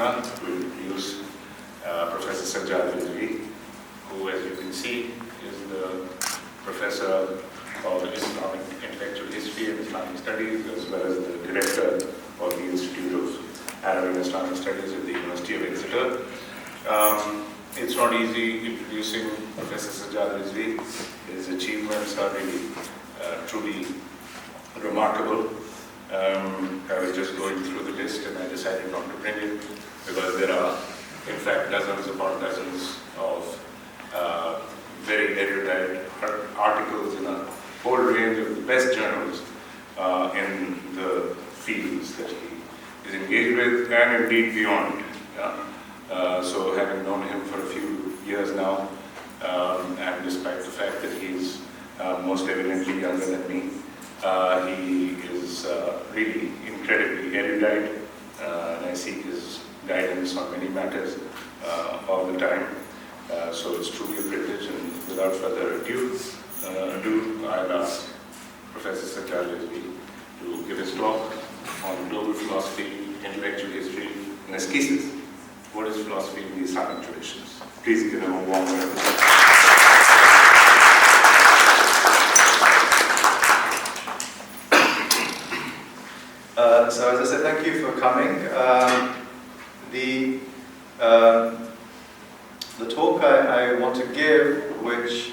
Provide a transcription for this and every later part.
honor to introduce Professor Sajjad Rizvi, who, as you can see, is the professor of Islamic Intellectual History and Islamic Studies, as well as the director of the Institute of Arabic and Islamic Studies at the University of Exeter. It's not easy introducing Professor Sajjad Rizvi. His achievements are really truly remarkable. I was just going through the list and I decided not to bring it because there are, in fact, dozens upon dozens of very erudite articles in a whole range of the best journals in the fields that he is engaged with, and indeed beyond. So having known him for a few years now, and despite the fact that he's most evidently younger than me, he is really incredibly erudite, and I seek his guidance on many matters all the time. So it's truly a privilege, and without further ado, I'll ask Professor Sajjad Rizvi to give his talk on global philosophy, intellectual history, and his cases. What is philosophy in the Islamic traditions? Please give him a warm welcome. So as I said, thank you for coming. The talk I want to give, which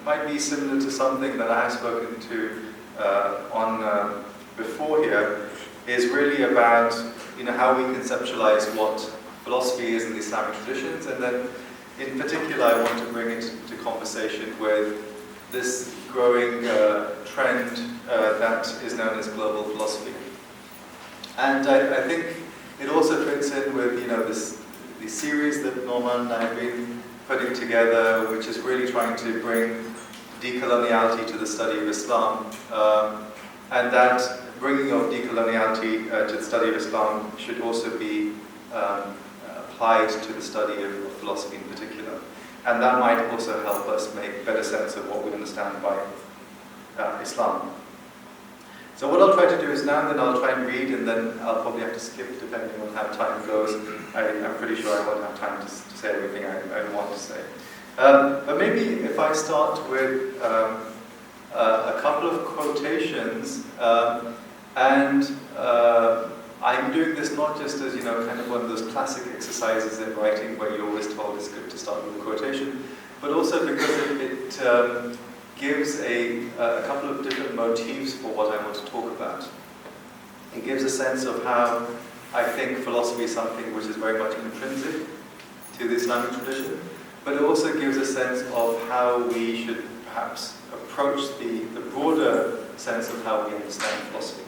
might be similar to something that I have spoken to on before here, is really about how we conceptualize what philosophy is in the Islamic traditions, and then in particular I want to bring it to conversation with this growing trend that is known as global philosophy. And I think it also fits in with the series that Norman and I have been putting together, which is really trying to bring decoloniality to the study of Islam, and that bringing of decoloniality to the study of Islam should also be applied to the study of philosophy in particular. And that might also help us make better sense of what we understand by Islam. So what I'll try to do is now and then I'll try and read, and then I'll probably have to skip depending on how time goes. I'm pretty sure I won't have time to say everything I want to say. But maybe if I start with a couple of quotations, and I'm doing this not just as kind of one of those classic exercises in writing where you're always told it's good to start with a quotation, but also because it gives a couple of different motifs for what I want to talk about. It gives a sense of how I think philosophy is something which is very much intrinsic to the Islamic tradition, but it also gives a sense of how we should perhaps approach the broader sense of how we understand philosophy.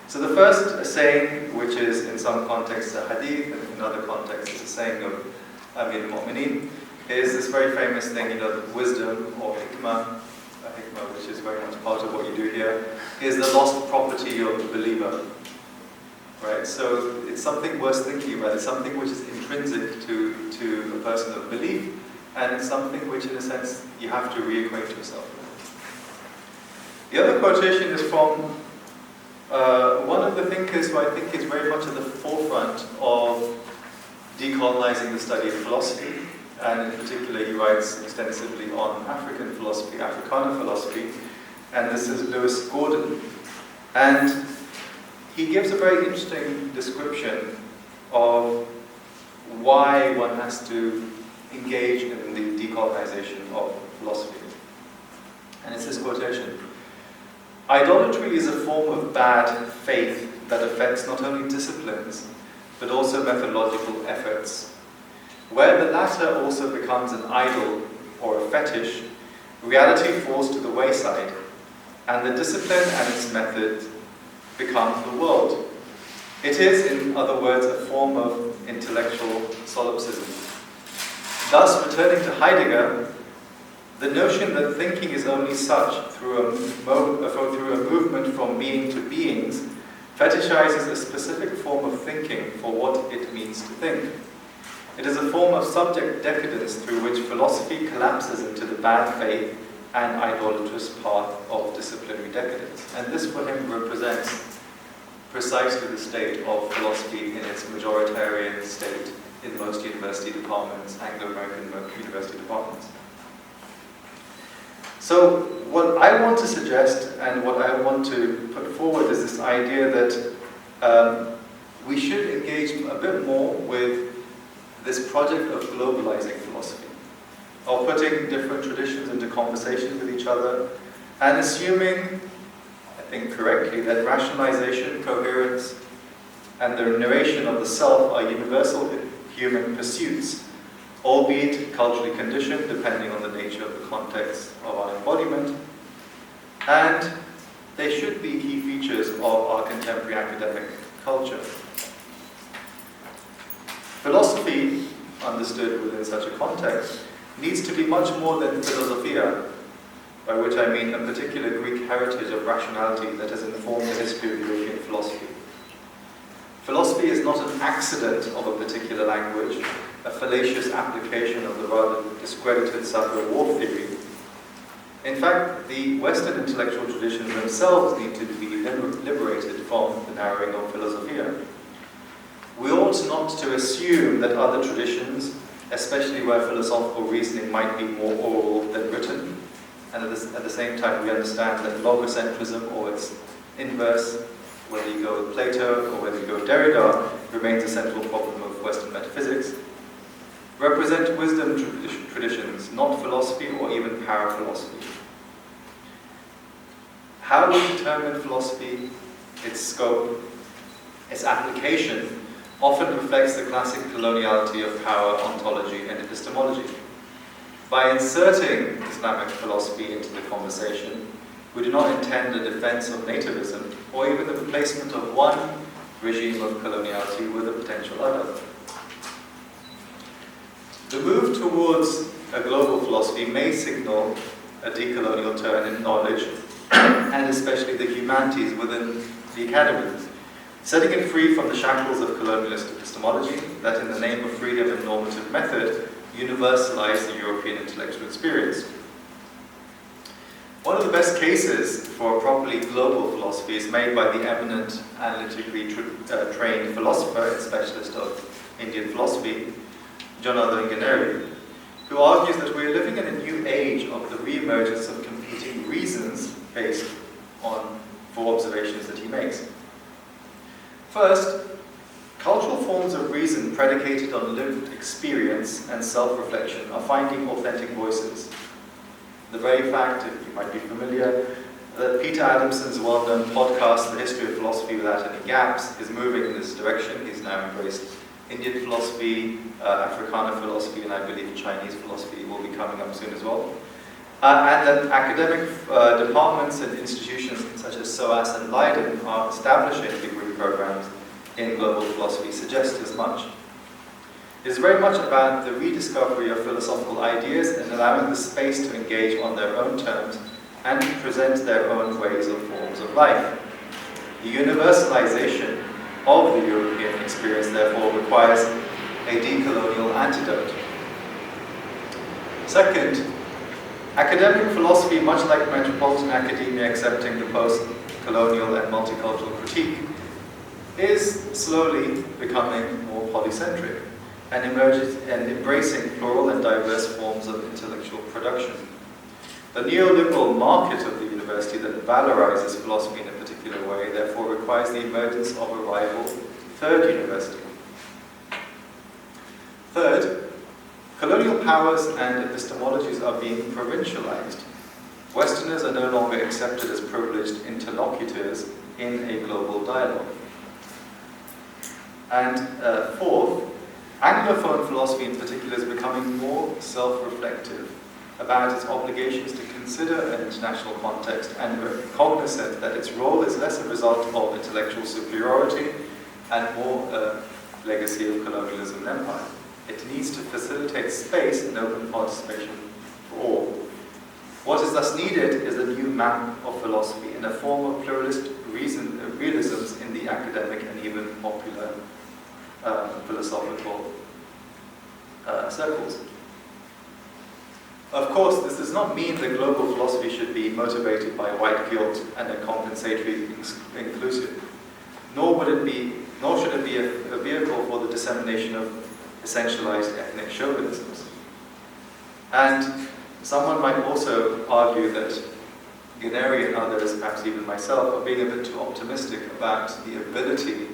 So the first saying, which is in some contexts a hadith, and in other contexts it's a saying of Amir al-Mu'mineen, is this very famous thing, that wisdom or hikmah, which is very much part of what you do here, is the lost property of the believer. Right? So it's something worth thinking about. It's something which is intrinsic to a person of belief, and it's something which, in a sense, you have to reacquaint yourself with. The other quotation is from one of the thinkers who I think is very much at the forefront of decolonizing the study of philosophy, and in particular he writes extensively on African philosophy, Africana philosophy, and this is Lewis Gordon. And he gives a very interesting description of why one has to engage in the decolonization of philosophy. And it's this quotation: "Idolatry is a form of bad faith that affects not only disciplines, but also methodological efforts. Where the latter also becomes an idol or a fetish, reality falls to the wayside, and the discipline and its method become the world. It is, in other words, a form of intellectual solipsism. Thus, returning to Heidegger, the notion that thinking is only such through a movement from meaning to beings fetishizes a specific form of thinking for what it means to think. It is a form of subject decadence through which philosophy collapses into the bad faith and idolatrous path of disciplinary decadence." And this for him represents precisely the state of philosophy in its majoritarian state in most university departments, Anglo-American university departments. So what I want to suggest and what I want to put forward is this idea that we should engage a bit more with this project of globalizing philosophy, of putting different traditions into conversation with each other, and assuming, I think correctly, that rationalization, coherence, and the narration of the self are universal human pursuits, albeit culturally conditioned depending on the nature of the context of our embodiment, and they should be key features of our contemporary academic culture. Philosophy, understood within such a context, needs to be much more than philosophia, by which I mean a particular Greek heritage of rationality that has informed the history of European philosophy. Philosophy is not an accident of a particular language, a fallacious application of the rather discredited Savoir theory. In fact, the Western intellectual traditions themselves need to be liberated from the narrowing of philosophia. We ought not to assume that other traditions, especially where philosophical reasoning might be more oral than written, and at the same time we understand that logocentrism or its inverse, whether you go with Plato or whether you go with Derrida, remains a central problem of Western metaphysics, represent wisdom traditions, not philosophy or even paraphilosophy. How we determine philosophy, its scope, its application, often reflects the classic coloniality of power, ontology, and epistemology. By inserting Islamic philosophy into the conversation, we do not intend a defense of nativism or even the replacement of one regime of coloniality with a potential other. The move towards a global philosophy may signal a decolonial turn in knowledge, and especially the humanities within the academy, setting it free from the shackles of colonialist epistemology that, in the name of freedom and normative method, universalize the European intellectual experience. One of the best cases for a properly global philosophy is made by the eminent analytically trained philosopher and specialist of Indian philosophy, Jonathan Ganeri, who argues that we are living in a new age of the re-emergence of competing reasons based on four observations that he makes. First, cultural forms of reason predicated on lived experience and self-reflection are finding authentic voices. The very fact, if you might be familiar, that Peter Adamson's well-known podcast, The History of Philosophy Without Any Gaps, is moving in this direction. He's now embraced Indian philosophy, Africana philosophy, and I believe Chinese philosophy will be coming up soon as well. And that academic departments and institutions such as SOAS and Leiden are establishing degree programs in global philosophy suggest as much. It is very much about the rediscovery of philosophical ideas and allowing the space to engage on their own terms and to present their own ways or forms of life. The universalization of the European experience, therefore, requires a decolonial antidote. Second, academic philosophy, much like metropolitan academia accepting the post-colonial and multicultural critique, is slowly becoming more polycentric and embracing plural and diverse forms of intellectual production. The neoliberal market of the university that valorizes philosophy in a particular way, therefore, requires the emergence of a rival third university. Third, colonial powers and epistemologies are being provincialized. Westerners are no longer accepted as privileged interlocutors in a global dialogue. And fourth, Anglophone philosophy in particular is becoming more self-reflective about its obligations to consider an international context and cognizant that its role is less a result of intellectual superiority and more a legacy of colonialism and empire. It needs to facilitate space and open participation for all. What is thus needed is a new map of philosophy in a form of pluralist realisms in the academic and even popular philosophical circles. Of course, this does not mean that global philosophy should be motivated by white guilt and a compensatory inclusive. nor should it be a vehicle for the dissemination of essentialized ethnic chauvinisms. And someone might also argue that Gneri and others, perhaps even myself, are being a bit too optimistic about the ability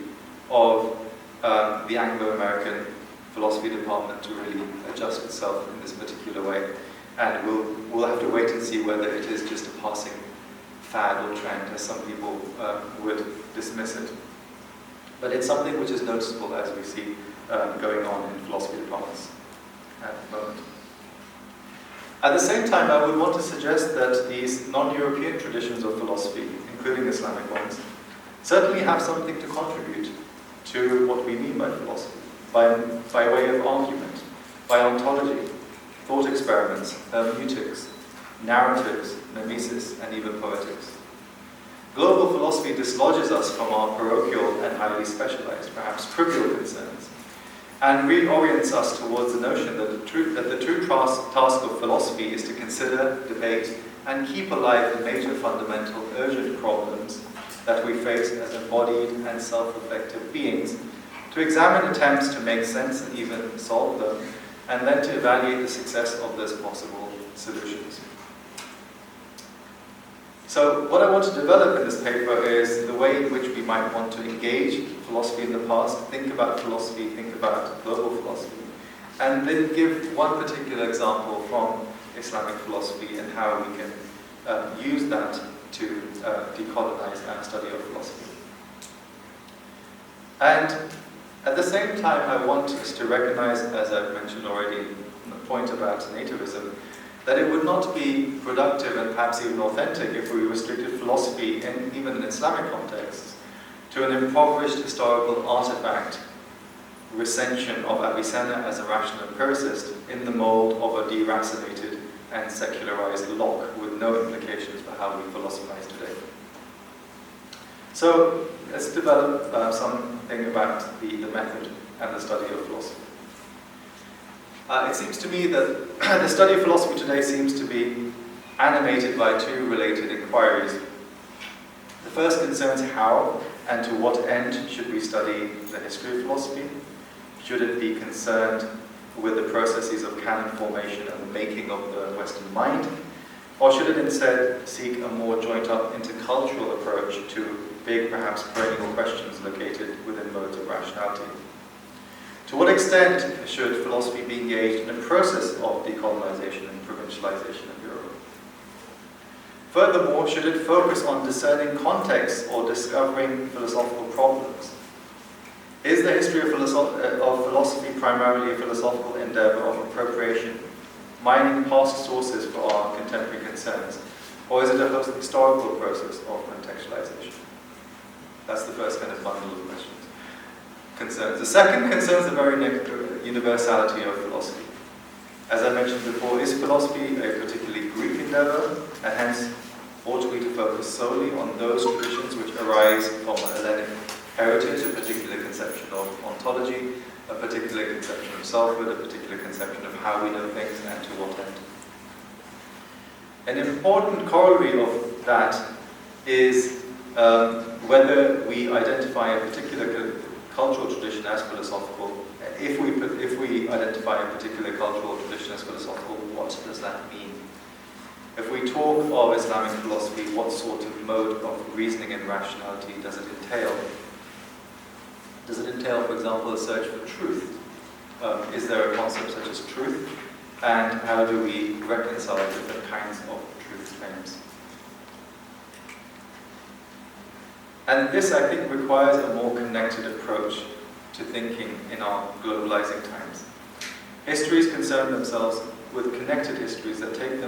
of the Anglo-American philosophy department to really adjust itself in this particular way. And we'll have to wait and see whether it is just a passing fad or trend, as some people would dismiss it. But it's something which is noticeable as we see going on in philosophy departments at the moment. At the same time, I would want to suggest that these non-European traditions of philosophy, including Islamic ones, certainly have something to contribute to what we mean by philosophy, by way of argument, by ontology, thought experiments, hermeneutics, narratives, mimesis, and even poetics. Global philosophy dislodges us from our parochial and highly specialized, perhaps trivial concerns, and reorients us towards the notion that the true task of philosophy is to consider, debate, and keep alive the major fundamental urgent problems that we face as embodied and self-reflective beings, to examine attempts to make sense and even solve them, and then to evaluate the success of those possible solutions. So what I want to develop in this paper is the way in which we might want to engage philosophy in the past, think about philosophy, think about global philosophy, and then give one particular example from Islamic philosophy and how we can use that to decolonize our study of philosophy. And at the same time, I want us to recognize, as I've mentioned already, the point about nativism, that it would not be productive and perhaps even authentic if we restricted philosophy, even in Islamic contexts, to an impoverished historical artifact, recension of Avicenna as a rational empiricist in the mold of a deracinated and secularized Locke with no implications for how we philosophize today. So let's develop something about the method and the study of philosophy. It seems to me that the study of philosophy today seems to be animated by two related inquiries. The first concerns how and to what end should we study the history of philosophy? Should it be concerned with the processes of canon formation and the making of the Western mind? Or should it instead seek a more joined-up intercultural approach to big, perhaps perennial questions located within modes of rationality? To what extent should philosophy be engaged in a process of decolonization and provincialization of Europe? Furthermore, should it focus on discerning contexts or discovering philosophical problems? Is the history of philosophy primarily a philosophical endeavor of appropriation, mining past sources for our contemporary concerns, or is it a historical process of contextualization? That's the first kind of bundle of questions. Concerns. The second concerns the very universality of philosophy. As I mentioned before, is philosophy a particularly Greek endeavor, and hence ought we to focus solely on those traditions which arise from a Hellenic heritage, a particular conception of ontology, a particular conception of selfhood, a particular conception of how we know things, and to what end? An important corollary of that is whether we identify a particular cultural tradition as philosophical. If we identify a particular cultural tradition as philosophical, what does that mean? If we talk of Islamic philosophy, what sort of mode of reasoning and rationality does it entail? Does it entail, for example, a search for truth? Is there a concept such as truth? And how do we reconcile different kinds of truth claims? And this, I think, requires a more connected approach to thinking in our globalizing times. Histories concern themselves with connected histories that take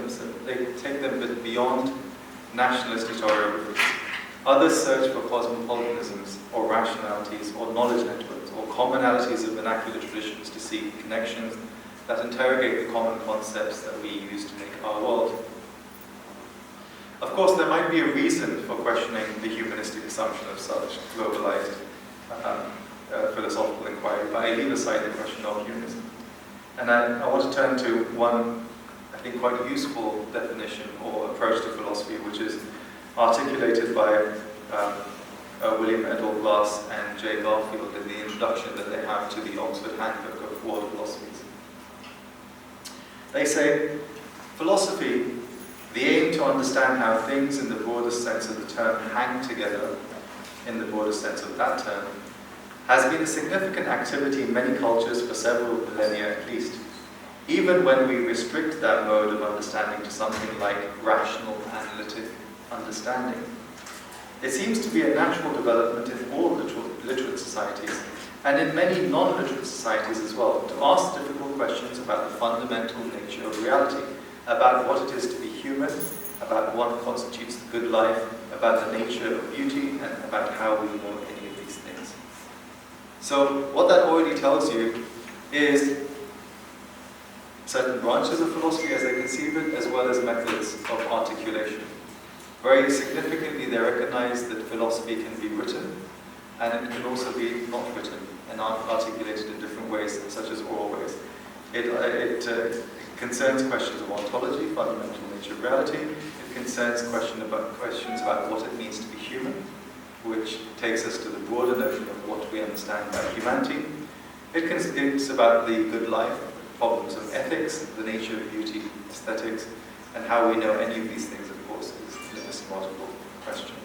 them beyond nationalist historiography. Others search for cosmopolitanisms or rationalities or knowledge networks or commonalities of vernacular traditions to seek connections that interrogate the common concepts that we use to make our world. Of course, there might be a reason for questioning the humanistic assumption of such globalized philosophical inquiry, but I leave aside the question of humanism. And I want to turn to one, I think, quite useful definition or approach to philosophy, which is articulated by William Edward Glass and J. Garfield in the introduction that they have to the Oxford Handbook of World Philosophies. They say, philosophy, the aim to understand how things in the broadest sense of the term hang together, in the broadest sense of that term, has been a significant activity in many cultures for several millennia at least, even when we restrict that mode of understanding to something like rational, analytic understanding. It seems to be a natural development in all literate societies, and in many non-literate societies as well, to ask difficult questions about the fundamental nature of reality, about what it is to be human, about what constitutes the good life, about the nature of beauty, and about how we know any of these things. So what that already tells you is certain branches of philosophy as they conceive it, as well as methods of articulation. Very significantly, they recognize that philosophy can be written, and it can also be not written and articulated in different ways, such as oral ways. It concerns questions of ontology, fundamental nature of reality. It concerns questions about what it means to be human, which takes us to the broader notion of what we understand by humanity. It's about the good life, problems of ethics, the nature of beauty, aesthetics, and how we know any of these things, of course, is an epistemological question.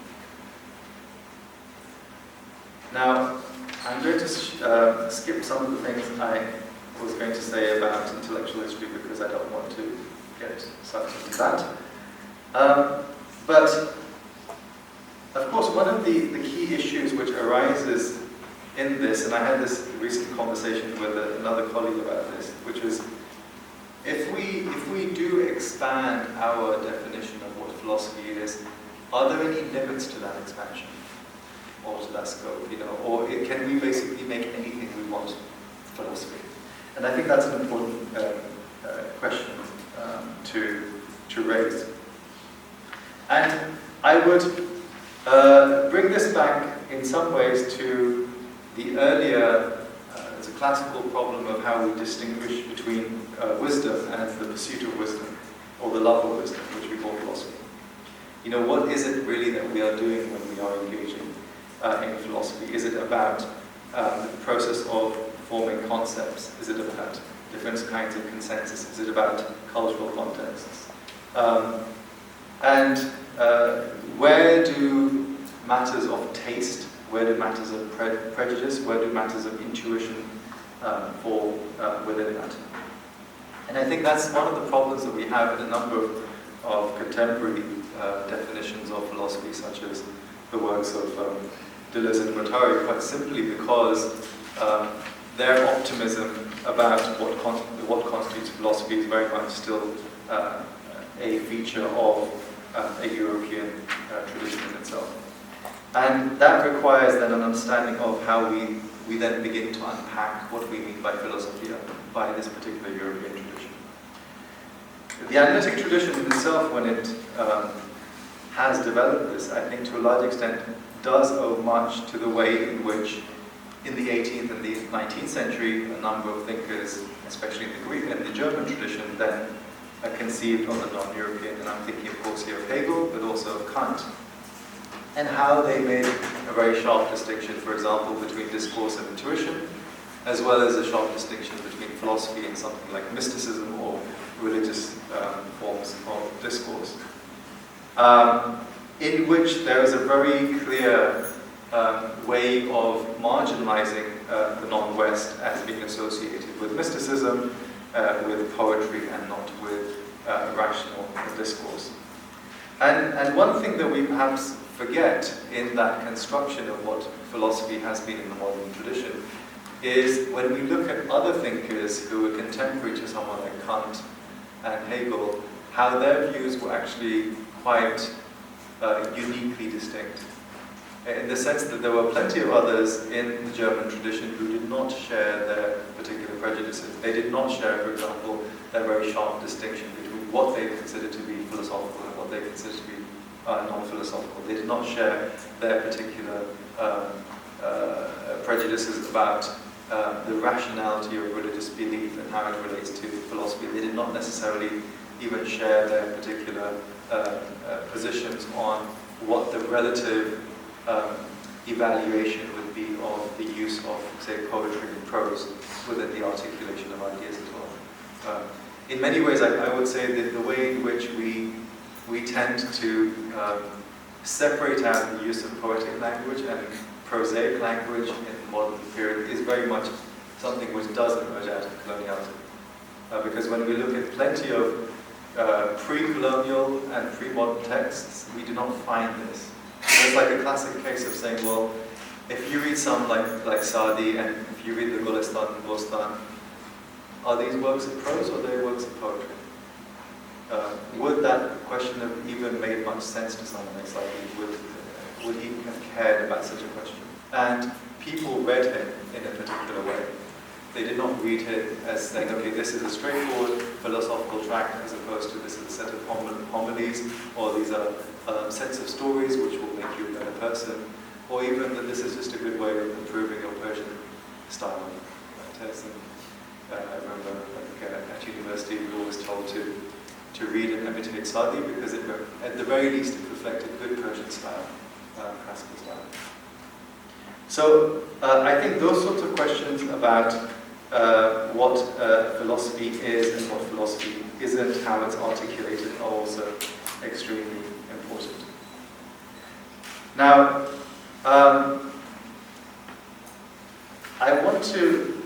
Now, I'm going to skip some of the things I was going to say about intellectual history because I don't want to get sucked into that. But, of course, one of the key issues which arises in this, and I had this recent conversation with another colleague about this, which is, if we do expand our definition of what philosophy is, are there any limits to that expansion or to that scope? Or can we basically make anything we want philosophy? And I think that's an important question to raise. And I would bring this back in some ways to the earlier, it's a classical problem of how we distinguish between wisdom and the pursuit of wisdom, or the love of wisdom, which we call philosophy. What is it really that we are doing when we are engaging in philosophy? Is it about the process of forming concepts? Is it about different kinds of consensus? Is it about cultural contexts? And where do matters of taste, where do matters of prejudice, where do matters of intuition fall within that? And I think that's one of the problems that we have in a number of contemporary definitions of philosophy, such as the works of Deleuze and Guattari, quite simply because their optimism about what constitutes philosophy is very much still a feature of a European tradition in itself. And that requires then an understanding of how we then begin to unpack what we mean by philosophia by this particular European tradition. The analytic tradition in itself, when it has developed this, I think to a large extent does owe much to the way in which in the 18th and the 19th century a number of thinkers, especially in the Greek and the German tradition, then conceived of the non-European, and I'm thinking of course here of Hegel, but also of Kant, and how they made a very sharp distinction, for example, between discourse and intuition, as well as a sharp distinction between philosophy and something like mysticism or religious forms of discourse, in which there is a very clear way of marginalizing the non-West as being associated with mysticism, with poetry, and not with rational discourse. And one thing that we perhaps forget in that construction of what philosophy has been in the modern tradition is when we look at other thinkers who were contemporary to someone like Kant and Hegel, how their views were actually quite uniquely distinct. In the sense that there were plenty of others in the German tradition who did not share their particular prejudices. They did not share, for example, their very sharp distinction between what they considered to be philosophical and what they considered to be non-philosophical. They did not share their particular prejudices about the rationality of religious belief and how it relates to philosophy. They did not necessarily even share their particular positions on what the relative evaluation would be of the use of, say, poetry and prose within the articulation of ideas as well. In many ways, I would say that the way in which we tend to separate out the use of poetic language and prosaic language in the modern period is very much something which does emerge out of coloniality. Because when we look at plenty of pre-colonial and pre-modern texts, we do not find this. It's like a classic case of saying, well, if you read some like Sadi and if you read the Gulistan and Bostan, are these works of prose or are they works of poetry? Would that question have even made much sense to someone like Sadi? Would he have cared about such a question? And people read him in a particular way. They did not read him as saying, okay, this is a straightforward philosophical tract as opposed to this is a set of homilies, or these are sets of stories which will make you a better person, or even that this is just a good way of improving your Persian style. I remember at university we were always told to read and imitate Sadi because it, at the very least it reflected good Persian style, classical style. So I think those sorts of questions about what philosophy is and what philosophy isn't, how it's articulated, are also extremely important. Now, I want to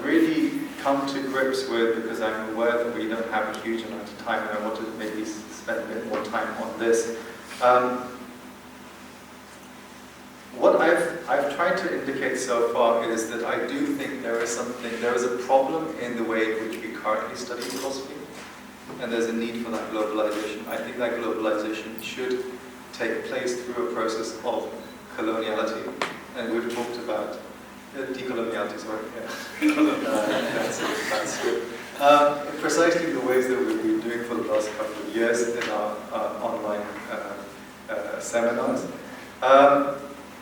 really come to grips with, because I'm aware that we don't have a huge amount of time, and I want to maybe spend a bit more time on this. What I've tried to indicate so far is that I do think there is a problem in the way in which we currently study philosophy, and there's a need for that globalization. I think that globalization should take place through a process of coloniality, and we've talked about decoloniality, sorry, yeah. That's good. Precisely the ways that we've been doing for the last couple of years in our online seminars.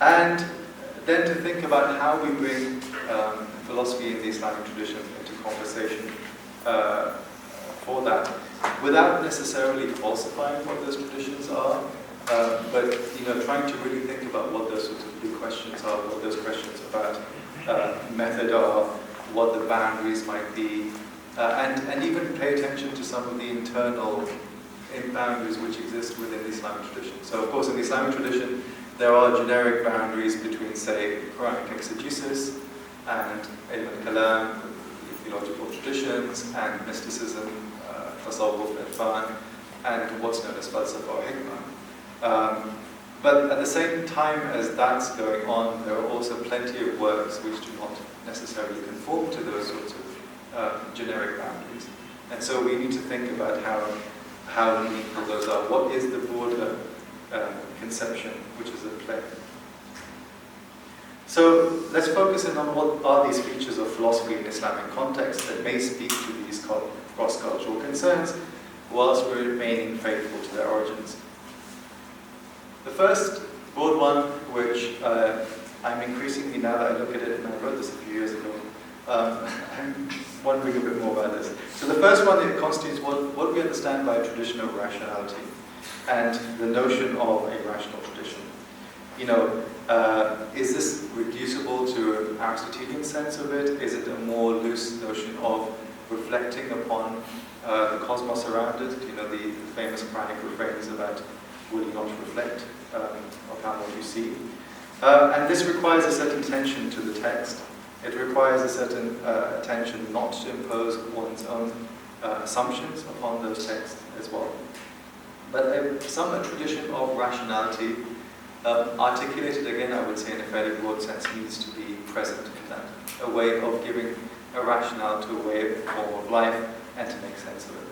And then to think about how we bring philosophy in the Islamic tradition into conversation for that, without necessarily falsifying what those traditions are, but trying to really think about what those sorts of big questions are, what those questions about method are, what the boundaries might be, and even pay attention to some of the internal boundaries which exist within the Islamic tradition. So of course in the Islamic tradition there are generic boundaries between, say, Quranic exegesis and ilm al-kalam, theological traditions, and mysticism, tasawwuf, irfan, and what's known as falsafa or hikmah. But at the same time as that's going on, there are also plenty of works which do not necessarily conform to those sorts of generic boundaries. And so we need to think about how meaningful those are. What is the broader conception which is at play? So let's focus in on what are these features of philosophy in Islamic context that may speak to these cross-cultural concerns whilst remaining faithful to their origins. The first broad one, which I'm increasingly, now that I look at it, and I wrote this a few years ago, I'm wondering a bit more about this. So the first one, it constitutes what we understand by a tradition of rationality and the notion of a rational tradition. Is this reducible to an Aristotelian sense of it? Is it a more loose notion of reflecting upon the cosmos around it? The famous Quranic refrains about will you not reflect upon what you see? And this requires a certain attention to the text. It requires a certain attention not to impose one's own assumptions upon those texts as well. But a tradition of rationality, articulated again, I would say in a fairly broad sense, needs to be present in that. A way of giving a rationale to a form of life and to make sense of it.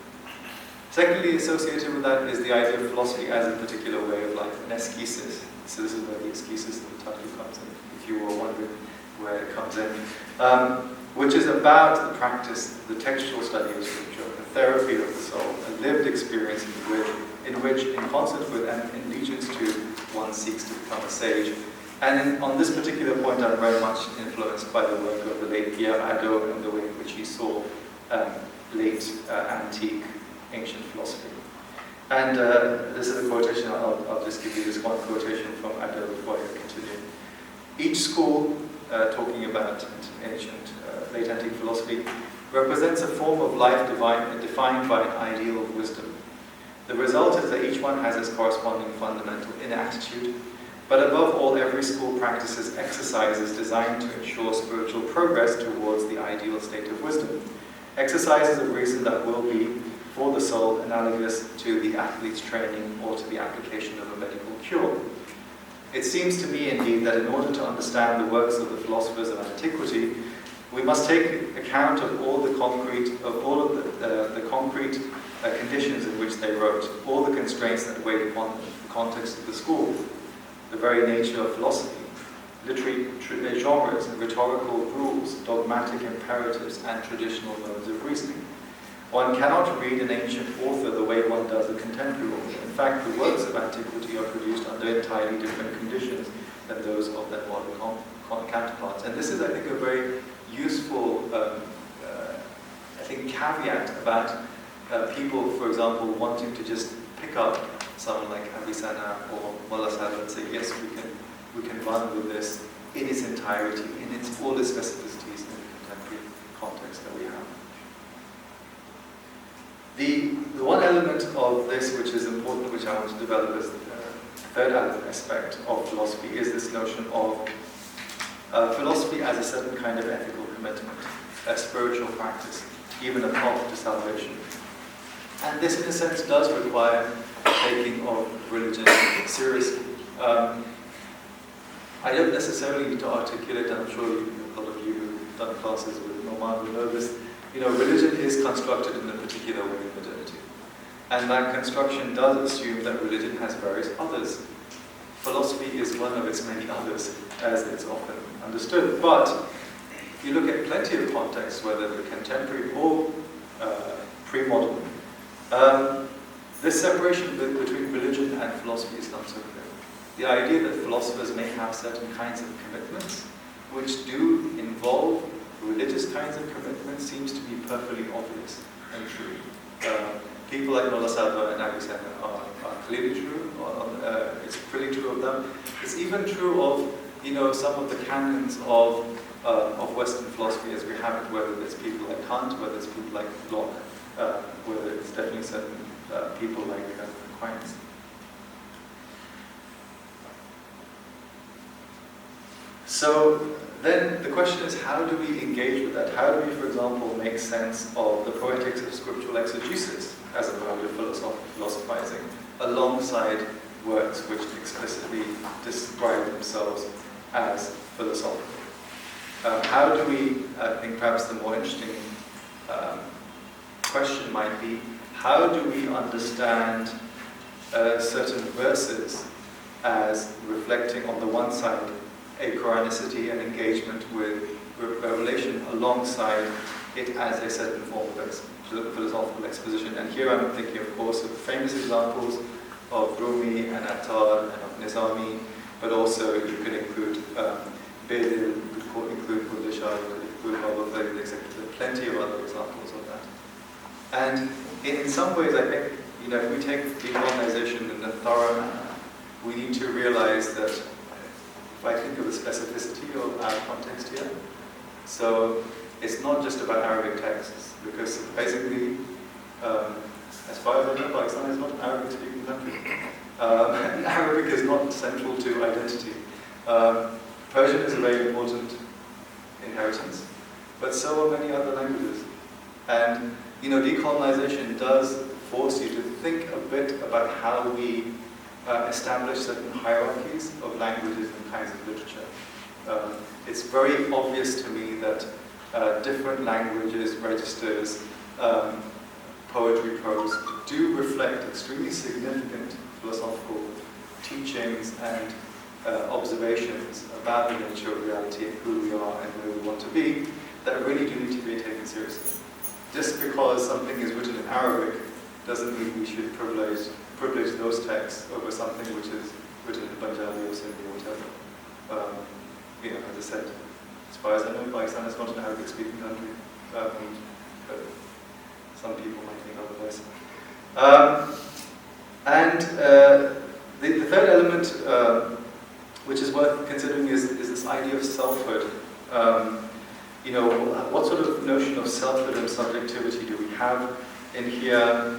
Secondly, associated with that is the idea of philosophy as a particular way of life, an ascesis. So this is where the ascesis of the title comes in, if you were wondering where it comes in, which is about the practice, the textual study of scripture, the therapy of the soul, a lived experience in which, in concert with and in allegiance to, one seeks to become a sage. And on this particular point, I'm very much influenced by the work of the late 𝐵𝐵𝐴 and the way in which he saw late antique ancient philosophy. And this is a quotation, I'll just give you this one quotation from 𝐵𝐴 before I continue. Each school, talking about ancient, late antique philosophy, represents a form of life defined by an ideal of wisdom. The result is that each one has its corresponding fundamental inner attitude, but above all, every school practices exercises designed to ensure spiritual progress towards the ideal state of wisdom. Exercises of reason that will be, for the soul, analogous to the athlete's training or to the application of a medical cure. It seems to me, indeed, that in order to understand the works of the philosophers of antiquity, we must take account of all the concrete conditions in which they wrote, all the constraints that weighed upon them, the context of the school, the very nature of philosophy, literary genres and rhetorical rules, dogmatic imperatives, and traditional modes of reasoning. One cannot read an ancient author the way one does a contemporary author. In fact, the works of antiquity are produced under entirely different conditions than those of their modern counterparts. And this is, I think, a very useful, caveat about people, for example, wanting to just pick up someone like Avicenna or Mullah Sadr and say, yes, we can run with this in its entirety, in all its specificities in the contemporary context that we have. The one element of this which is important, which I want to develop as the third aspect of philosophy, is this notion of philosophy as a certain kind of ethical commitment, a spiritual practice, even a path to salvation. And this, in a sense, does require taking of religion seriously. I don't necessarily need to articulate, I'm sure a lot of you who've done classes with Norman will know this. Religion is constructed in a particular way in modernity. And that construction does assume that religion has various others. Philosophy is one of its many others, as it's often understood. But if you look at plenty of contexts, whether they're contemporary or pre-modern, this separation between religion and philosophy is not so clear. The idea that philosophers may have certain kinds of commitments which do involve religious kinds of commitments seems to be perfectly obvious and true. People like Mullah Sadr and Avicenna are clearly true. It's pretty true of them. It's even true of some of the canons of Western philosophy as we have it, whether it's people like Kant, whether it's people like Locke, whether it's definitely certain people like Aquinas. So then the question is, how do we engage with that? How do we, for example, make sense of the poetics of scriptural exegesis as a mode of philosophizing alongside works which explicitly describe themselves as philosophical? How do we, I think perhaps the more interesting question might be, how do we understand certain verses as reflecting on the one side a Quranicity and engagement with revelation alongside it as a certain form of philosophical exposition? And here I'm thinking, of course, of famous examples of Rumi and Attar and of Nizami, but also you could include Bedil, you could include Buddha Shah, you could include Babakar, etc. There are plenty of other examples of that. And in some ways, I think, if we take decolonization in a thorough manner, we need to realize that if I think of the specificity of our context here, so it's not just about Arabic texts, because basically, as far as I know, Pakistan is not an Arabic-speaking country. And Arabic is not central to identity. Persian is a very important inheritance, but so are many other languages. And decolonization does force you to think a bit about how we establish certain hierarchies of languages and kinds of literature. It's very obvious to me that different languages, registers, poetry, prose, do reflect extremely significant philosophical teachings and observations about the nature of reality and who we are and where we want to be, that really do need to be taken seriously. Just because something is written in Arabic doesn't mean we should privilege those texts over something which is written in Punjabi or Sindhi or whatever. As I said, as far as I know, Pakistan is not an Arabic-speaking country, but some people might think otherwise. The third element which is worth considering is this idea of selfhood. What sort of notion of selfhood and subjectivity do we have in here?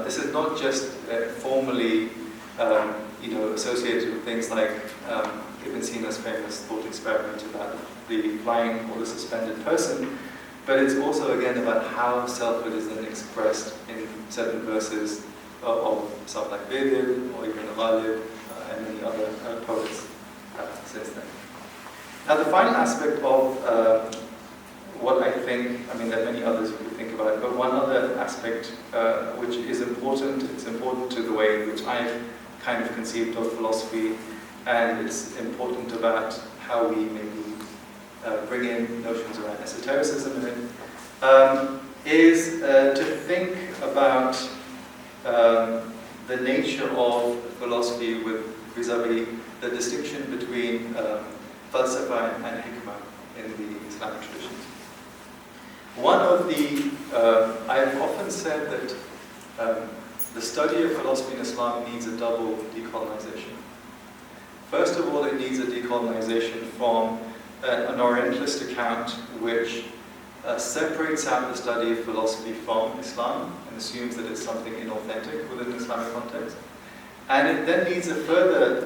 This is not just formally, associated with things like Ibn Sina's famous thought experiment about the flying or the suspended person, but it's also again about how selfhood is then expressed in certain verses of something like Ridvi or even 𝐺𝐳 and many other poets since then. Now the final aspect of what I think, there are many others we could think about, but one other aspect which is important, it's important to the way in which I've kind of conceived of philosophy, and it's important about how we maybe bring in notions around esotericism in it, is to think about the nature of philosophy with vis-a-vis the distinction between falsafa and hikmah in the Islamic traditions. One of the, I've often said that the study of philosophy in Islam needs a double decolonization. First of all, it needs a decolonization from an Orientalist account which separates out the study of philosophy from Islam and assumes that it's something inauthentic within the Islamic context. And it then needs a further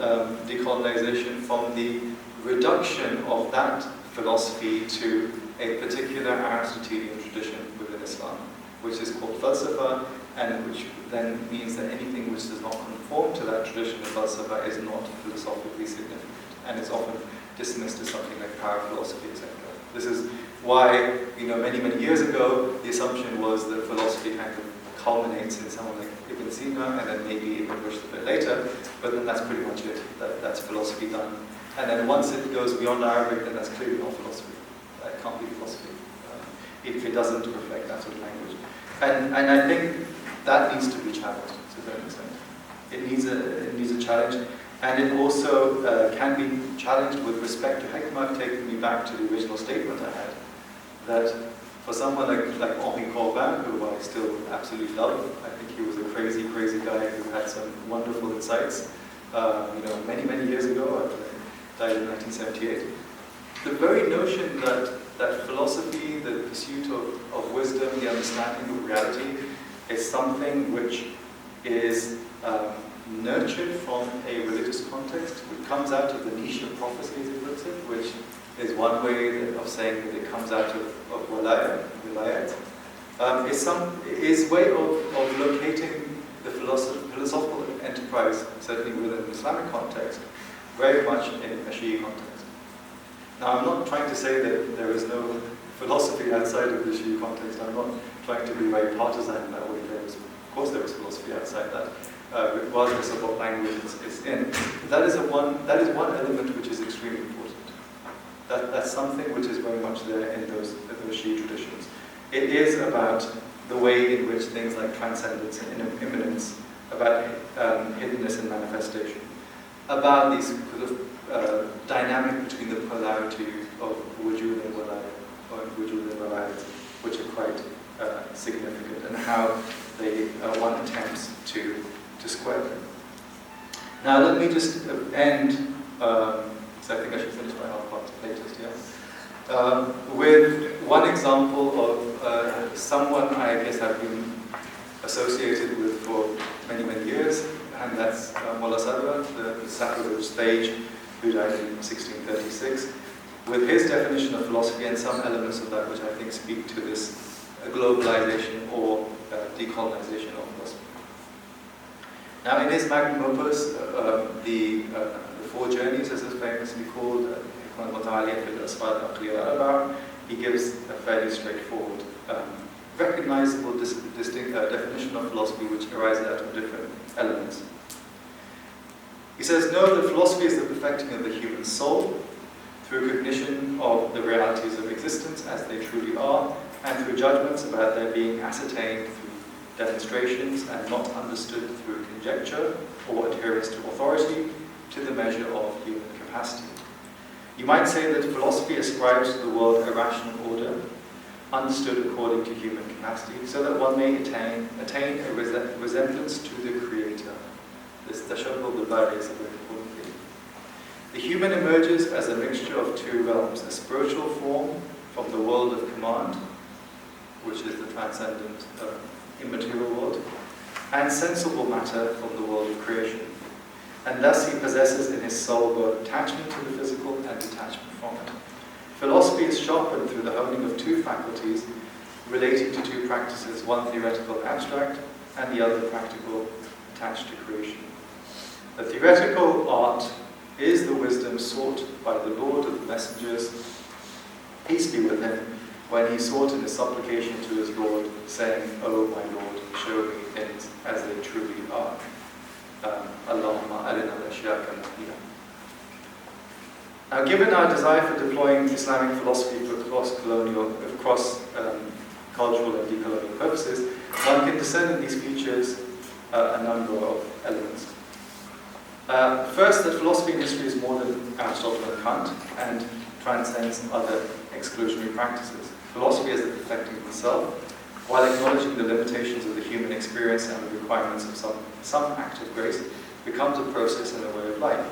decolonization from the reduction of that philosophy to a particular Aristotelian tradition within Islam, which is called falsafa, and which then means that anything which does not conform to that tradition of falsafa is not philosophically significant, and is often dismissed as something like paraphilosophy, etc. This is why, many, many years ago, the assumption was that philosophy kind of culminates in someone like Ibn Sina, and then maybe Ibn Rushd a bit later, but then that's pretty much it. That's philosophy done. And then once it goes beyond Arabic, then that's clearly not philosophy. That can't be philosophy, if it doesn't reflect that sort of language. And I think that needs to be challenged to a certain extent. It needs a challenge, and it also can be challenged with respect to hikmah, taking me back to the original statement I had, that for someone like Henri Corbin, who I still absolutely love, I think he was a crazy, crazy guy who had some wonderful insights, many, many years ago. Died in 1978. The very notion that philosophy, the pursuit of wisdom, the understanding of reality, is something which is nurtured from a religious context, which comes out of the niche of prophecy, as he puts it, which is one way of saying that it comes out of wilayat, is way of locating the philosophical enterprise, certainly within the Islamic context, very much in a Shi'i context. Now, I'm not trying to say that there is no philosophy outside of the Shi'i context. I'm not trying to be very partisan in that way. Of course there is philosophy outside that, regardless of what language it's in. That is one element which is extremely important. That's something which is very much there in those Shi'i traditions. It is about the way in which things like transcendence and immanence, about hiddenness and manifestation, about these sort of dynamic between the polarity of wujud and walaya, or wujud and walaya, which are quite significant, and how one attempts to square them. Now let me just end, so I think I should finish my half part latest, yeah? With one example of someone I guess I've been associated with for many, many years, and that's Mullah Sadr, the sacrilege sage who died in 1636, with his definition of philosophy and some elements of that which I think speak to this globalization or decolonization of philosophy. Now in his magnum opus, the Four Journeys, as it's famously called, he gives a fairly straightforward, recognizable definition of philosophy which arises out of different elements. He says, "Know that philosophy is the perfecting of the human soul through cognition of the realities of existence as they truly are, and through judgments about their being ascertained through demonstrations and not understood through conjecture or adherence to authority, to the measure of human capacity. You might say that philosophy ascribes to the world a rational order, understood according to human capacity, so that one may attain a resemblance to the Creator." This tashabbur bil-bari is a very important thing. The human emerges as a mixture of two realms, a spiritual form from the world of command, which is the transcendent immaterial world, and sensible matter from the world of creation. And thus he possesses in his soul both attachment to the physical and detachment from it. Philosophy is sharpened through the honing of two faculties relating to two practices, one theoretical and abstract, and the other practical, attached to creation. The theoretical art is the wisdom sought by the Lord of the messengers, peace be with him, when he sought in his supplication to his Lord, saying, "O my Lord, show me things as they truly are." Allahumma arina al-ashya'a kama hiya. Now, given our desire for deploying Islamic philosophy for cross-cultural and decolonial purposes, one can discern in these features a number of elements. First, that philosophy in history is more than Aristotle and Kant and transcends other exclusionary practices. Philosophy is the perfecting of the self, while acknowledging the limitations of the human experience and the requirements of some act of grace, becomes a process and a way of life.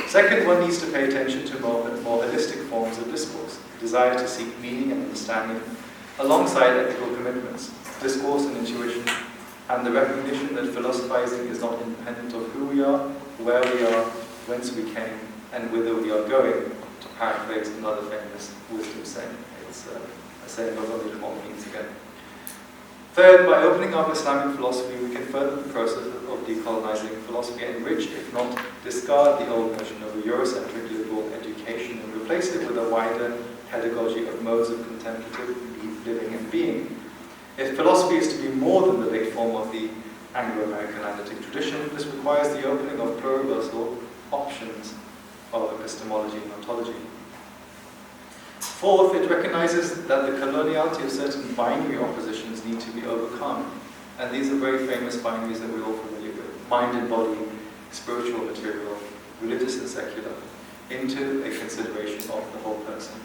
Second, one needs to pay attention to more holistic forms of discourse, desire to seek meaning and understanding, alongside ethical commitments, discourse and intuition, and the recognition that philosophizing is not independent of who we are, where we are, whence we came, and whither we are going, to paraphrase another famous wisdom saying. It's a saying of only what means again. Third, by opening up Islamic philosophy, we can further the process of decolonizing philosophy and enrich, if not discard, the old notion of a Eurocentric liberal education and replace it with a wider pedagogy of modes of contemplative living and being. If philosophy is to be more than the late form of the Anglo-American analytic tradition, this requires the opening of pluriversal options of epistemology and ontology. Fourth, it recognizes that the coloniality of certain binary oppositions need to be overcome. And these are very famous binaries that we're all familiar with: mind and body, spiritual and material, religious and secular, into a consideration of the whole person.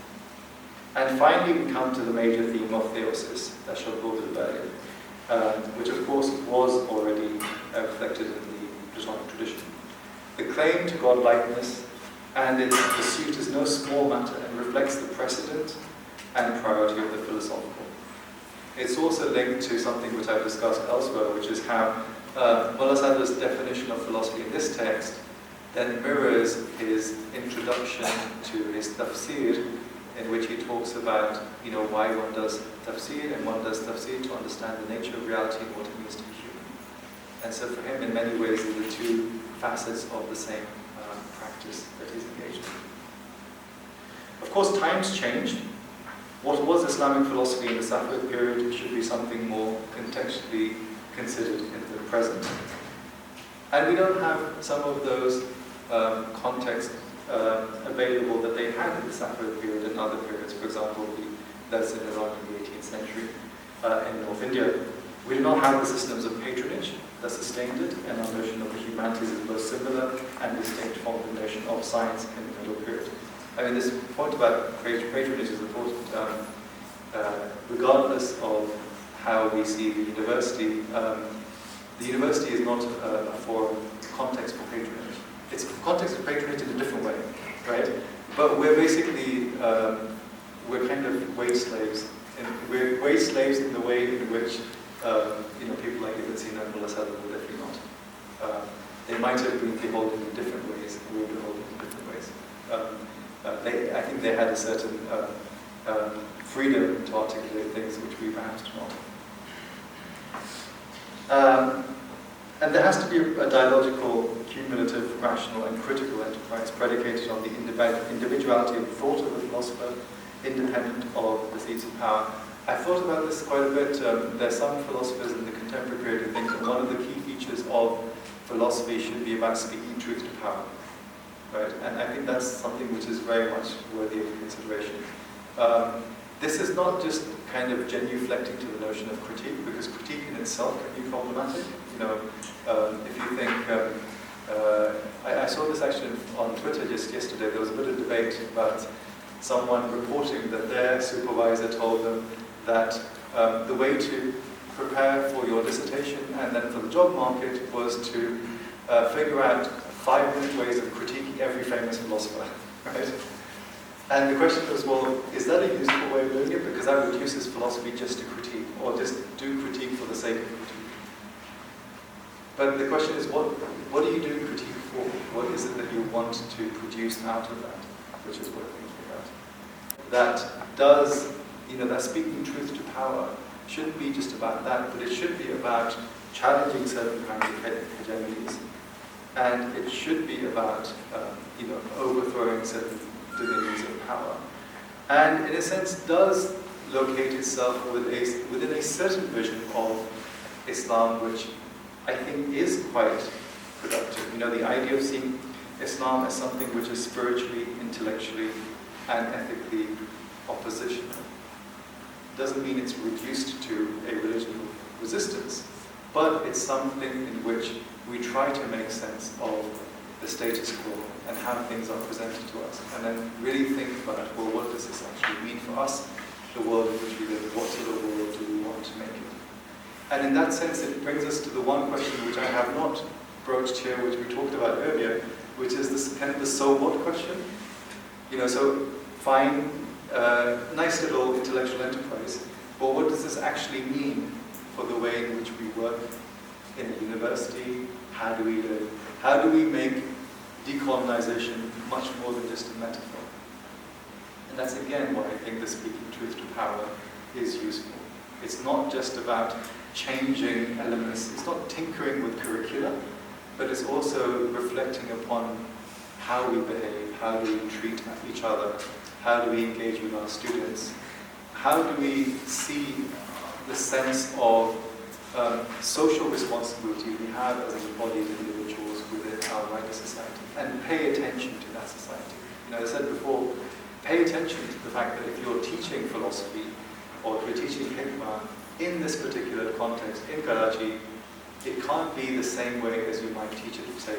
And finally, we come to the major theme of theosis, which of course was already reflected in the Platonic tradition. The claim to God-likeness and its pursuit is no small matter and reflects the precedent and priority of the philosophical. It's also linked to something which I've discussed elsewhere, which is how Mullah Sadr's definition of philosophy in this text then mirrors his introduction to his tafsir, in which he talks about, why one does tafsir, and one does tafsir to understand the nature of reality and what it means to be human. And so for him, in many ways, they're the two facets of the same practice that he's engaged in. Of course, times changed. What was Islamic philosophy in the Safavid period should be something more contextually considered in the present. And we don't have some of those contexts available that they had in the Safavid period and other periods. For example, that's in Iran in the 18th century, in North India. We do not have the systems of patronage that sustained it, and our notion of the humanities is both similar and distinct from the notion of science in the middle period. I mean, this point about patronage is important. Regardless of how we see the university is not a forum context for patronage. It's a context of patronage in a different way, right? But we're basically, we're kind of wage slaves. We're wage slaves in the way in which people like Ibn Sina and Mullah Sadr were definitely not. They might have been beholden in different ways, and we were beholden in different ways. I think they had a certain freedom to articulate things which we perhaps do not. And there has to be a dialogical, cumulative, rational, and critical enterprise predicated on the individuality of thought of the philosopher, independent of the seats of power. I've thought about this quite a bit. There are some philosophers in the contemporary period who think that one of the key features of philosophy should be about speaking truth to power. Right? And I think that's something which is very much worthy of consideration. This is not just kind of genuflecting to the notion of critique, because critique in itself can be problematic. If you think, I saw this actually on Twitter just yesterday. There was a bit of debate about someone reporting that their supervisor told them that the way to prepare for your dissertation and then for the job market was to figure out 5-minute ways of critiquing every famous philosopher, right? And the question was, well, is that a useful way of doing it? Because that reduces philosophy just to critique, or just do critique for the sake of critique. But the question is, what are you doing critique for? What is it that you want to produce out of that, which is what I'm thinking about. That does, that speaking truth to power shouldn't be just about that, but it should be about challenging certain kinds of hegemonies. And it should be about, overthrowing certain dominions of power. And in a sense does locate itself within a certain vision of Islam, which I think is quite productive. The idea of seeing Islam as something which is spiritually, intellectually, and ethically oppositional doesn't mean it's reduced to a religion of resistance, but it's something in which we try to make sense of the status quo and how things are presented to us, and then really think about, well, what does this actually mean for us, the world in which we live, what sort of world do we want to make it? And in that sense, it brings us to the one question which I have not broached here, which we talked about earlier, which is this kind of the so what question. So fine, nice little intellectual enterprise, but what does this actually mean for the way in which we work in a university? How do we live? How do we make decolonization much more than just a metaphor? And that's again why I think the speaking truth to power is useful. It's not just about changing elements, it's not tinkering with curricula, but it's also reflecting upon how we behave, how do we treat each other, how do we engage with our students, how do we see the sense of social responsibility we have as embodied individuals within our wider society, and pay attention to that society. I said before, pay attention to the fact that if you're teaching philosophy, or if you're teaching hikmah in this particular context, in Karachi, it can't be the same way as you might teach it, say,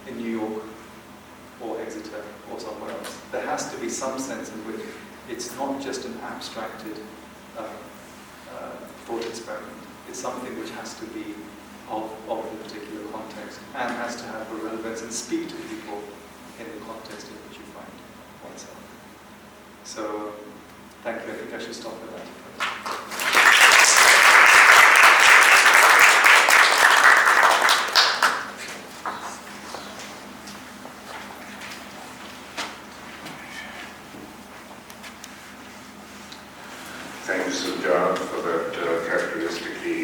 in New York, or Exeter, or somewhere else. There has to be some sense in which it's not just an abstracted thought experiment. It's something which has to be of the particular context, and has to have a relevance and speak to people in the context in which you find oneself. So, thank you. I think I should stop with that. Thank you, Sajjad, for that characteristically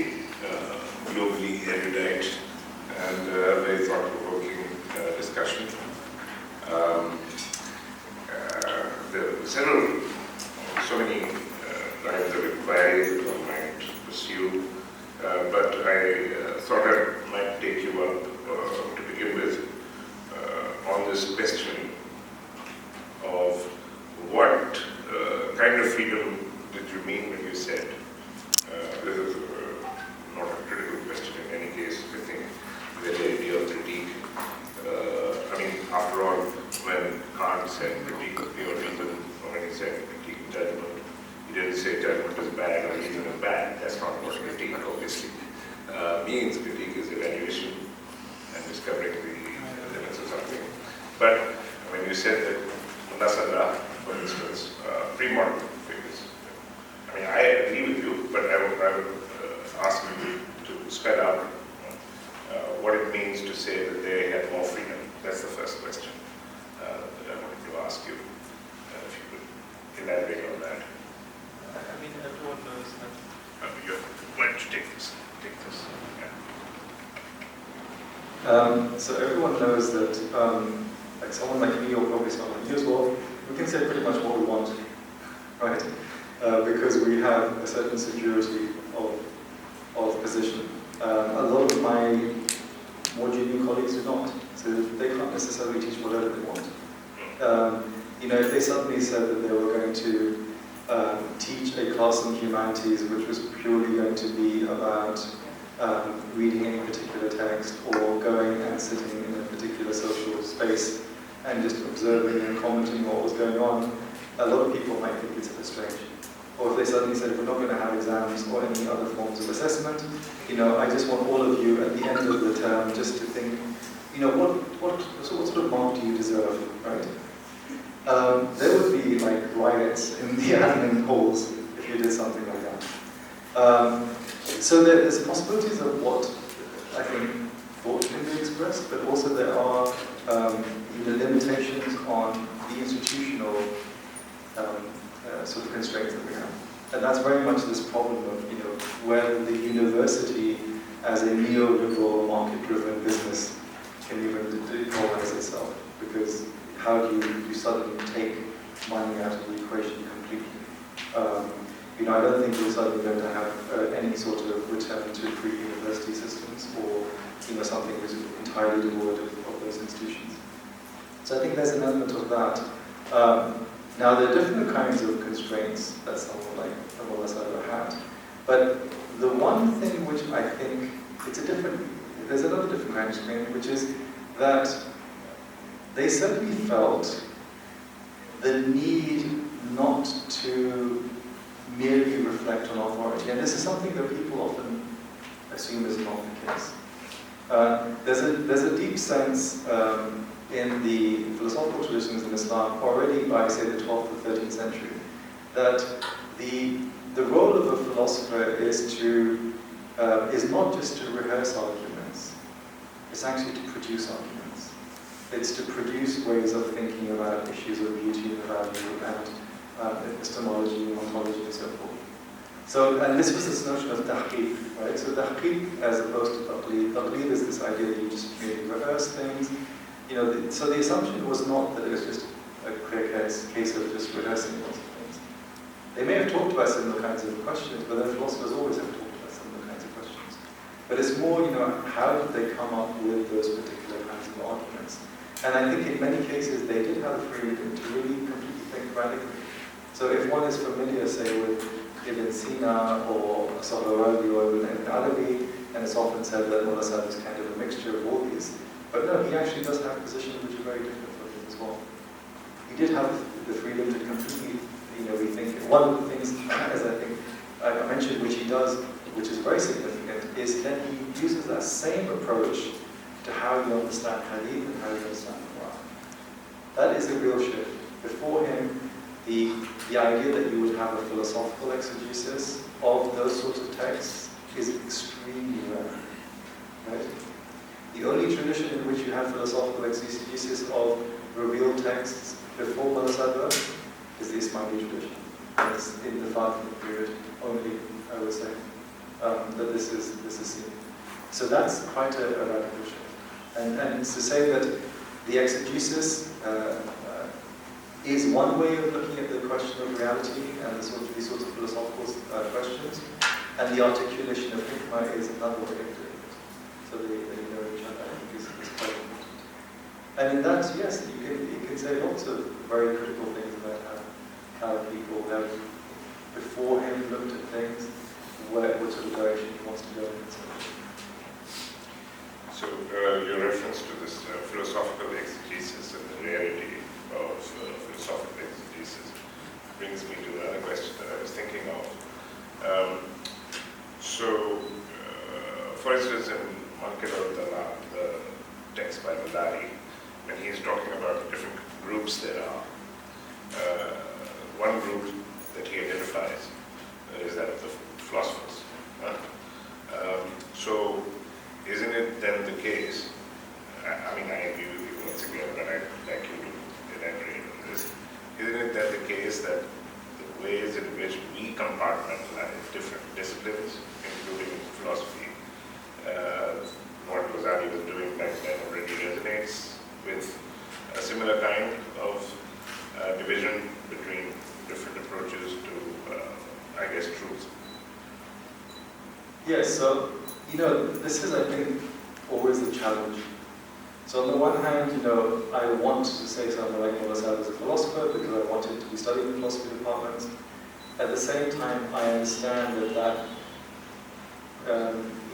globally erudite and very thought-provoking discussion. There are so many lines of inquiry that one might pursue, but I thought I might take you up to begin with on this question of what kind of freedom did you mean when you said, this is not a critical question in any case, I think the idea of critique. After all, when Kant said critique of the reason, or when he said critique judgment, he didn't say judgment is bad or reason is bad. That's not what critique obviously means. Critique is evaluation and discovering the limits of something. But when you said that Nasrallah, for instance, pre-modern figures, I agree with you, but I would ask you to spell out what it means to say that they had more freedom. That's the first question that I wanted to ask you. If you could elaborate on that. Everyone knows that. Why don't you take this? So everyone knows that, like someone like me, or probably someone like you as well, we can say pretty much what we want, right? Because we have a certain security of position. A lot of my more junior colleagues do not, so they can't necessarily teach whatever they want. If they suddenly said that they were going to teach a class in humanities which was purely going to be about reading any particular text, or going and sitting in a particular social space and just observing and commenting what was going on, a lot of people might think it's a bit strange. Or if they suddenly said, we're not going to have exams or any other forms of assessment, I just want all of you at the end of the term just to think, what sort of mark do you deserve, right? There would be like riots in the admin halls if you did something like that. So there's possibilities of what I think thought can be expressed, but also there are limitations on the institutional sort of constraints that we have. And that's very much this problem of, where the university as a neoliberal market-driven business can even decolonize itself. Because how do you suddenly take money out of the equation completely? I don't think we're suddenly going to have any sort of return to pre-university systems or something which is entirely devoid of those institutions. So I think there's an element of that. Now there are different kinds of constraints that someone like ابو Salah had, but the one thing which I think there's another different kind of constraint, which is that they certainly felt the need not to merely reflect on authority, and this is something that people often assume is not the case. There's a deep sense in the philosophical traditions in Islam, already by, say, the 12th or 13th century, that the role of a philosopher is not just to rehearse arguments, it's actually to produce arguments. It's to produce ways of thinking about issues of beauty and value and epistemology and ontology and so forth. So, and this was this notion of tahqiq, right? So tahqiq as opposed to taqleed. Taqleed is this idea that you just merely rehearse things. So the assumption was not that it was just a clear case of just rehearsing lots of things. They may have talked about similar kinds of questions, but then philosophers always have talked about similar kinds of questions. But it's more, how did they come up with those particular kinds of arguments? And I think in many cases they did have the freedom to really completely think radically. So if one is familiar, say, with Ibn Sina or Sohrawardi or Ibn Arabi, and it's often said that Mullah Saad is kind of a mixture of all these. But no, he actually does have positions which are very different from him as well. He did have the freedom to completely, rethink it. One of the things, as I think I mentioned, which he does, which is very significant, is that he uses that same approach to how you understand Hadith and how you understand the Quran. That is a real shift. Before him, the idea that you would have a philosophical exegesis of those sorts of texts is extremely rare. Right? The only tradition in which you have philosophical exegesis of revealed texts before Mullah Saad is the Ismaili tradition. And it's in the Fatimid period only, I would say, that this is seen. So that's quite a radical shift. And it's to say that the exegesis is one way of looking at the question of reality and these sorts of philosophical questions, and the articulation of hikmah is another way of doing it. So they know each other, I think, is quite important. And in that, yes, you can say lots of very critical things about how people have, before him, looked at things, what sort of direction he wants to go in. So your reference to this philosophical exegesis and the rarity of philosophical exegesis brings me to another question that I was thinking of. For instance, in Manqib al-Dalal, the text by Madari, when he's talking about the different groups there are, one group that he identifies is that of the philosophers. So, isn't it then the case, I agree with you once again, but I'd like you to elaborate on this. Isn't it then the case that the ways in which we compartmentalize different disciplines, including philosophy, what Ghazali was doing back then already resonates with a similar kind of division between different approaches to, truth? Yes, so, this is, I think, always the challenge. So on the one hand, I want to say something like Mullah Saad as a philosopher because I wanted to be studying in philosophy departments. At the same time, I understand that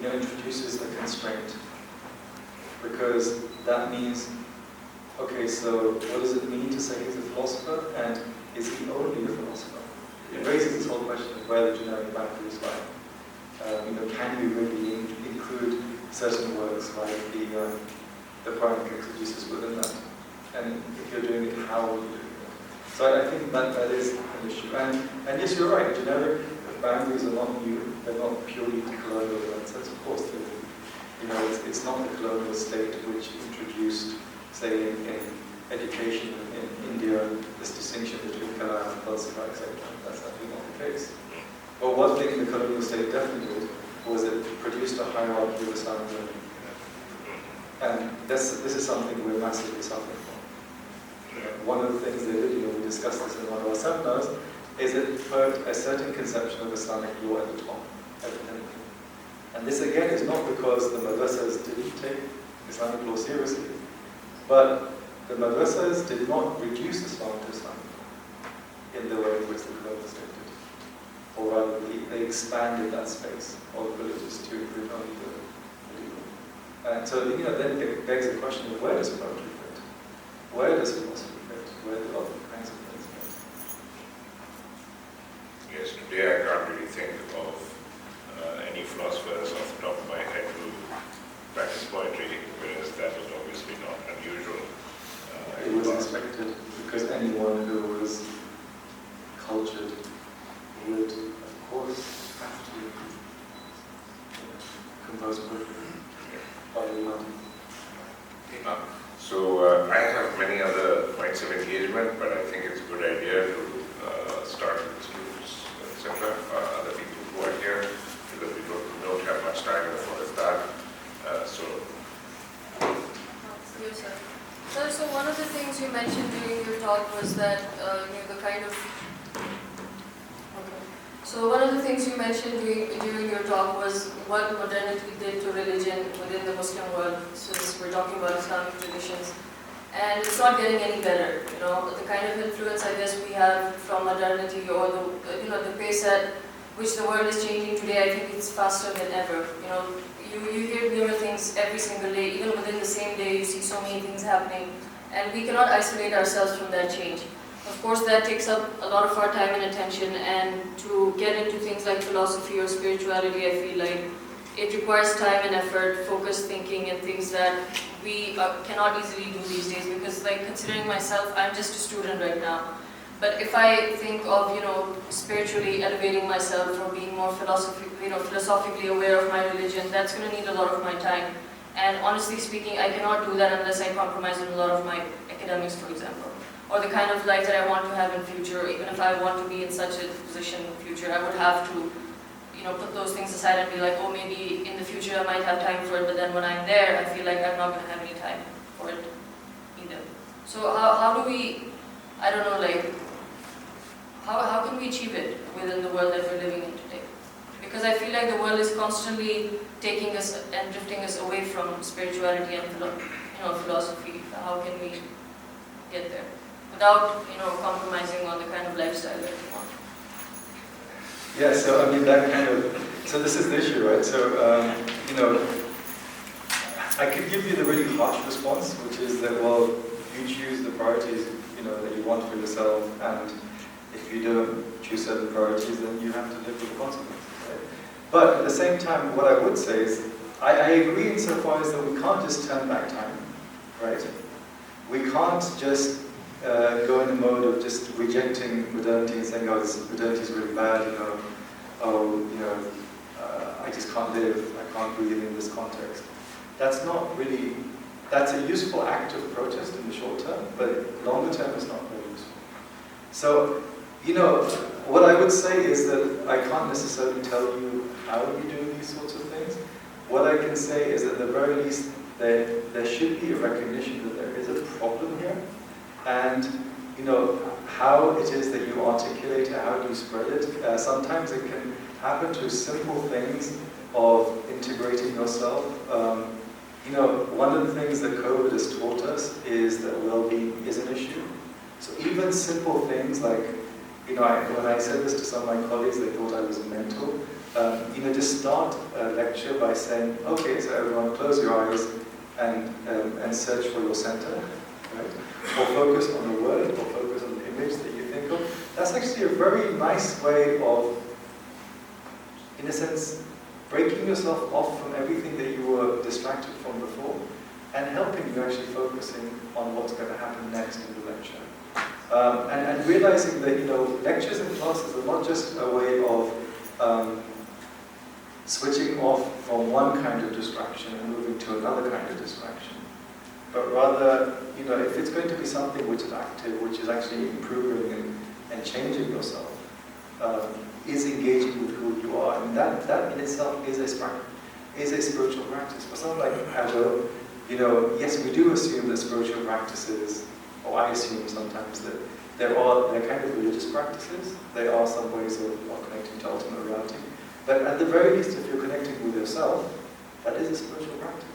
introduces a constraint, because that means, okay, so what does it mean to say he's a philosopher, and is he only a philosopher? It raises this whole question of where the generic boundaries lie. Can you really include certain works like the the Quranic exegesis within that. And if you're doing it, how are you doing it? So I think that is an issue. And yes, you're right, generic boundaries are not new, they're not purely colonial in that sense. Of course, it's not the colonial state which introduced, say, in education in India, this distinction between Kalam and Falsafa, etc. That's definitely not the case. But one thing the colonial state definitely did was it produced a hierarchy of Islamic learning. And this is something we're massively suffering from. One of the things they did, we discussed this in one of our seminars, is it put a certain conception of Islamic law at the top, academically. And this again is not because the madrasas didn't take Islamic law seriously, but the madrasas did not reduce Islam to Islamic law in the way in which the colonial state did. Or rather, they expanded that space of religious to include only the legal. And so, then it begs the question of where does poetry fit? Where does philosophy fit? Where do other kinds of things fit? Yes, today I can't really think of any philosophers off the top of my head who practice poetry, whereas that was obviously not unusual. It was expected, because anyone who was cultured would, of course, have to compose poetry. So I have many other points of engagement, but I think it's a good idea to start with students, etc., other people who are here, because we don't have much time before we start. Yes, sir. Sir, so one of the things you mentioned during your talk was that the kind of. Okay. So one of the things you mentioned during your talk was what modernity did to religion within the Muslim world, since we're talking about Islamic traditions. And it's not getting any better. The kind of influence I guess we have from modernity, or the pace at which the world is changing today, I think it's faster than ever. You hear newer things every single day. Even within the same day, you see so many things happening, and we cannot isolate ourselves from that change. Of course, that takes up a lot of our time and attention, and to get into things like philosophy or spirituality, I feel like it requires time and effort, focused thinking, and things that we cannot easily do these days. Because, considering myself, I'm just a student right now. But if I think of, spiritually elevating myself or being more philosophically aware of my religion, that's going to need a lot of my time. And honestly speaking, I cannot do that unless I compromise on a lot of my academics, for example. Or the kind of life that I want to have in future. Even if I want to be in such a position in the future, I would have to, put those things aside and be like, oh, maybe in the future I might have time for it, but then when I'm there, I feel like I'm not going to have any time for it either. So how do we, I don't know, how can we achieve it within the world that we're living in today? Because I feel like the world is constantly taking us and drifting us away from spirituality and philosophy. How can we get there without compromising on the kind of lifestyle that we want? Yeah, so so this is the issue, right? So I could give you the really harsh response, which is that, well, you choose the priorities that you want for yourself, and if you don't choose certain priorities, then you have to live with the consequences, right? But at the same time, what I would say is, I agree insofar as that we can't just turn back time, right? We can't just go in the mode of just rejecting modernity and saying, oh, modernity is really bad, I just can't live, I can't breathe in this context. That's not really, that's a useful act of protest in the short term, but longer term it's not very useful. So, what I would say is that I can't necessarily tell you how you do these sorts of things. What I can say is that at the very least, there should be a recognition that there is a problem here, and how it is that you articulate it, how do you spread it. Sometimes it can happen to simple things of integrating yourself. One of the things that COVID has taught us is that well-being is an issue. So even simple things like, when I said this to some of my colleagues, they thought I was mental. Just start a lecture by saying, okay, so everyone close your eyes and search for your center, right? Or focus on the word, or focus on the image that you think of. That's actually a very nice way of, in a sense, breaking yourself off from everything that you were distracted from before. and helping you actually focusing on what's going to happen next in the lecture. And realizing that, lectures and classes are not just a way of switching off from one kind of distraction and moving to another kind of distraction. But rather, if it's going to be something which is active, which is actually improving and changing yourself, is engaging with who you are, and that in itself is a spiritual practice. For someone like Ado, yes, we do assume that spiritual practices, or I assume sometimes that they're kind of religious practices. They are some ways of connecting to ultimate reality. But at the very least, if you're connecting with yourself, that is a spiritual practice.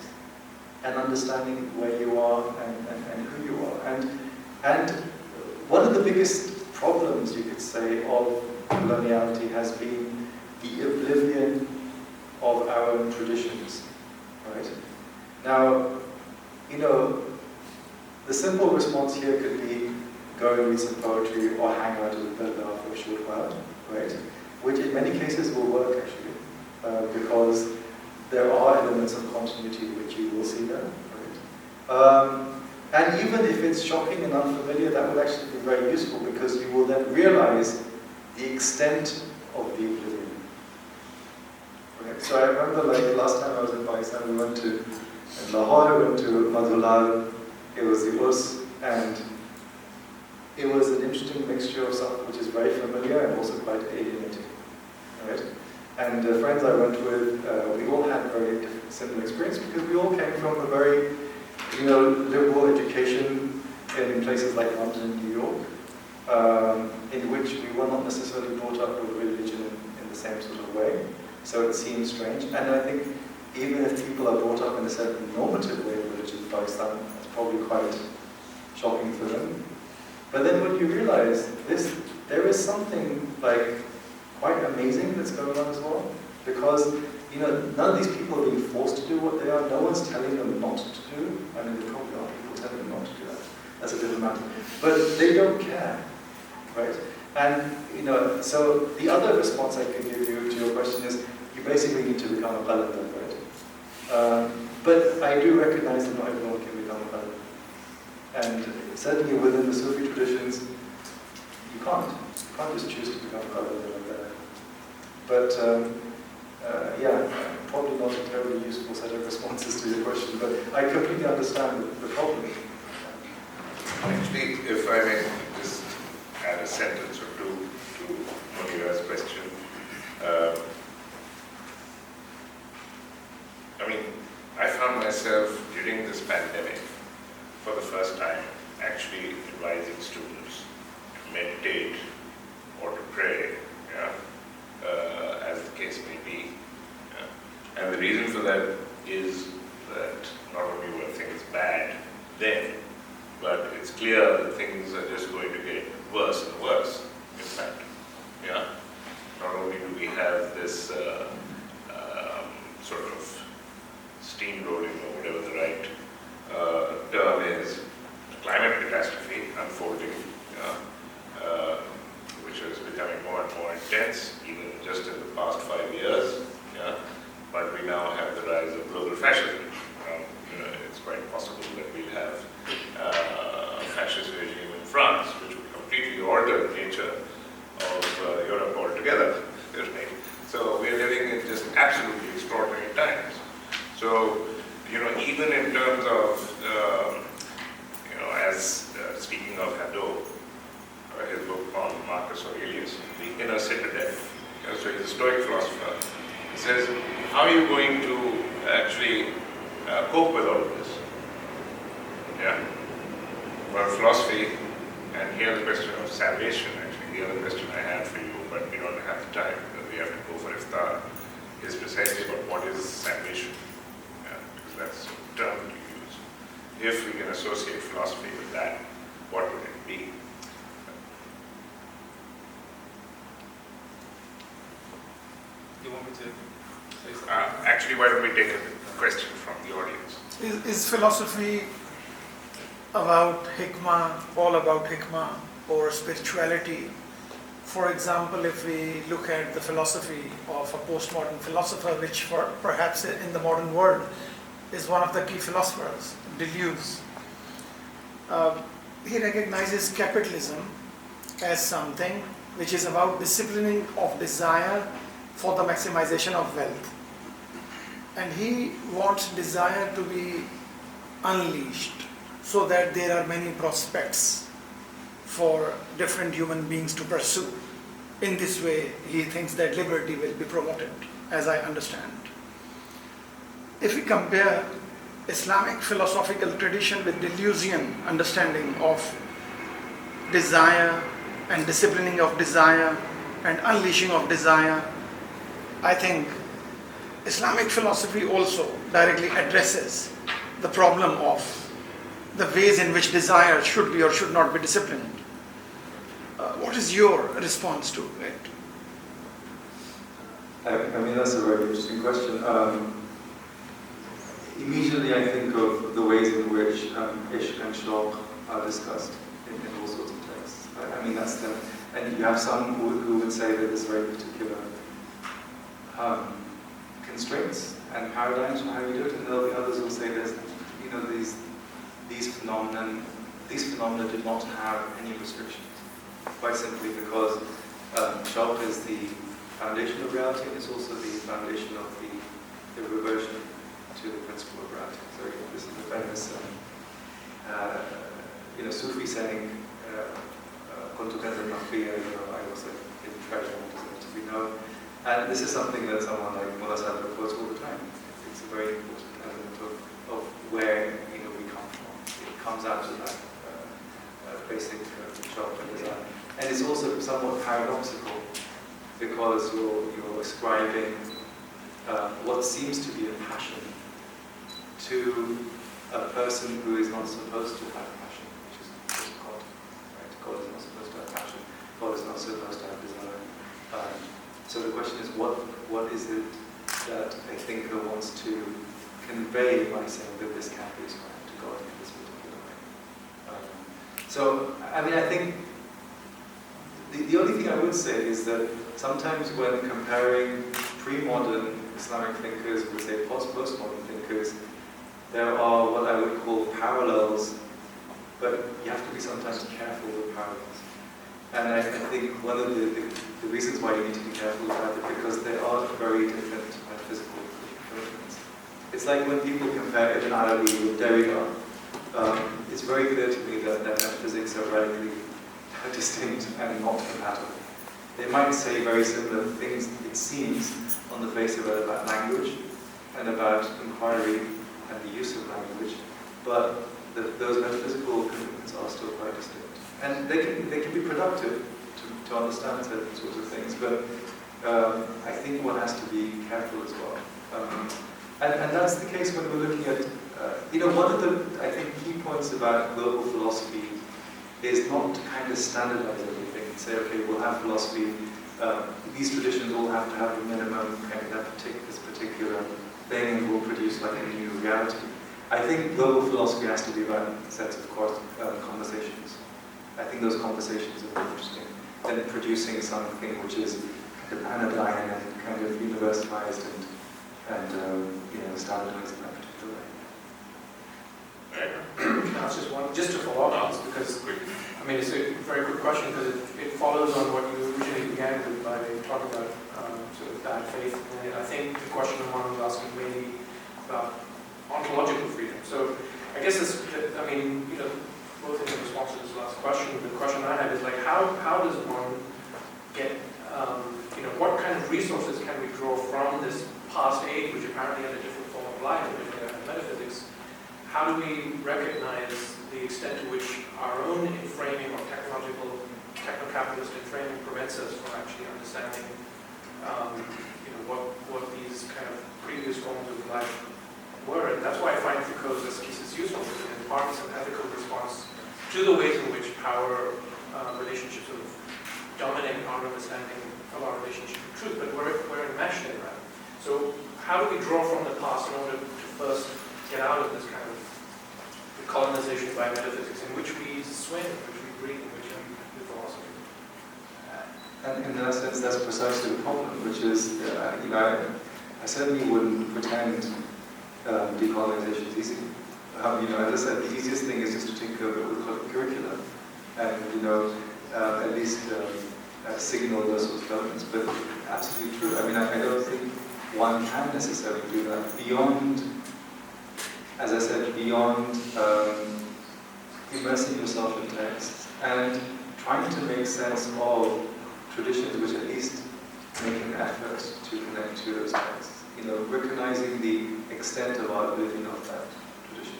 And understanding where you are and who you are. And one of the biggest problems, you could say, of coloniality has been the oblivion of our own traditions, right? Now, the simple response here could be go and read some poetry or hang out at the Bella for a short while, right? Which in many cases will work actually, because there are elements of continuity which you will see there, right? And even if it's shocking and unfamiliar, that will actually be very useful because you will then realize the extent of the oblivion. Right? So I remember last time I was in Pakistan, we went to Lahore, we went to Madhulal, it was the Urs, and it was an interesting mixture of stuff which is very familiar and also quite alienating. Right? And the friends I went with, we all had very similar experience because we all came from a very, liberal education in places like London and New York, in which we were not necessarily brought up with religion in the same sort of way. So it seems strange. And I think even if people are brought up in a certain normative way of religion in Pakistan, it's probably quite shocking for them. But then when you realize there is something quite amazing that's going on as well, because none of these people are being forced to do what they are. No one's telling them not to do. I mean, there probably are people telling them not to do that. That's a different matter. But they don't care, right? And so the other response I can give you to your question is you basically need to become a qalanda, right? But I do recognize that not everyone can become a qalanda. And certainly within the Sufi traditions, you can't just choose to become a qalanda like that. But yeah, probably not a terribly useful set of responses to your question, but I completely understand the problem. Actually, if I may just add a sentence or two to Munira's question. I found myself during this pandemic, for the first time, actually advising students to meditate or to pray, as the case may be. And the reason for that is that not only were things bad then, but it's clear that things are just going to get worse and worse, in fact. Not only do we have this sort of steamrolling, or whatever the right term is, climate catastrophe unfolding, which is becoming more and more intense, even just in the past 5 years. But we now have the rise of global fascism. It's quite possible that we'll have a fascist regime in France, which would completely alter the nature of Europe altogether. So we're living in just absolutely extraordinary times. So, even in terms of, speaking of Hadot, his book on Marcus Aurelius, The Inner Citadel, so he's a Stoic philosopher. He says, how are you going to actually cope with all of this? Well, philosophy, and here the question of salvation, actually, the other question I had for you, but we don't have the time, because we have to go for iftar, is precisely about what is salvation. Because that's the term to use. If we can associate philosophy with that, what would it be? You want me to say something? Actually, why don't we take a question from the audience? Is philosophy about hikmah, all about hikmah, or spirituality? For example, if we look at the philosophy of a postmodern philosopher, which perhaps in the modern world is one of the key philosophers, Deleuze. He recognizes capitalism as something which is about disciplining of desire for the maximization of wealth. And he wants desire to be unleashed so that there are many prospects for different human beings to pursue. In this way, he thinks that liberty will be promoted, as I understand. If we compare Islamic philosophical tradition with Deleuzian understanding of desire and disciplining of desire and unleashing of desire, I think Islamic philosophy also directly addresses the problem of the ways in which desire should be or should not be disciplined. What is your response to it? I mean, that's a very interesting question. Immediately I think of the ways in which ''Ishq and Shauq'' are discussed in all sorts of texts. I mean, that's the, and you have some who would say that there's very particular constraints and paradigms for how you do it, and there'll be others who will say there's, you know, these phenomena did not have any restrictions, quite simply because Shauq is the foundation of reality, and it's also the foundation of the reversion to the principle of reality. So, you know, this is the famous Sufi saying, ''𝐭𝐡𝐞 𝐈𝐬𝐥𝐚𝐬𝐢 I was a treasure and deserve to be known." And this is something that someone like Mullah Sadr quotes all the time. It's a very important element of where, you know, we come from. It comes out of that basic Shauq and desire. And it's also somewhat paradoxical because you're ascribing what seems to be a passion to a person who is not supposed to have passion, which is God. Right? God is not supposed to have passion. God is not supposed to have desire. So the question is, what is it that a thinker wants to convey by saying that this can't be ascribed to God in this particular way? So, I mean, I think the only thing I would say is that sometimes when comparing pre-modern Islamic thinkers with, say, postmodern thinkers, there are what I would call parallels, but you have to be sometimes careful with parallels. And I think one of the reasons why you need to be careful about it, because they are very different metaphysical commitments. It's like when people compare Ibn Arabi with Derrida, it's very clear to me that their metaphysics are radically distinct and not compatible. They might say very similar things, it seems, on the face of it about language and about inquiry and the use of language, but those metaphysical commitments are still quite distinct. And they can be productive to understand certain sorts of things, but I think one has to be careful as well. And that's the case when we're looking at, one of the, I think, key points about global philosophy is not to kind of standardize everything and say, okay, we'll have philosophy, these traditions all have to have a minimum kind of this particular thing and will produce like a new reality. I think global philosophy has to be about a set of conversations. I think those conversations are very interesting. Then producing something which is kind of anodyne and kind of universalized and standardized in that particular way. That's just one, just to follow up on this, because I mean it's a very good question because it follows on what you originally began with by talking about sort of bad faith. And I think the question one was asking mainly about ontological freedom. So I guess this, I mean, both in response to this last question, the question I had is like, how does one get, what kind of resources can we draw from this past age, which apparently had a different form of life, which had metaphysics? How do we recognize the extent to which our own inframing of techno-capitalist inframing prevents us from actually understanding, what these kind of previous forms of life were? And that's why I find Foucault's esquisses useful, because in part it's an ethical response to the ways in which power relationships sort of dominate our understanding of our relationship to truth, but we're enmeshed in that. So how do we draw from the past in order to first get out of this kind of colonization by metaphysics in which we swim, in which we breathe, in which we do philosophy? And in that sense, that's precisely the problem, which is, I certainly wouldn't pretend decolonization is easy. As I said, the easiest thing is just to tinker with curriculum and, at least signal those sorts of elements. But absolutely true. I don't think one can necessarily do that beyond, as I said, beyond immersing yourself in texts and trying to make sense of traditions which at least make an effort to connect to those texts. Recognizing the extent of our living of that tradition.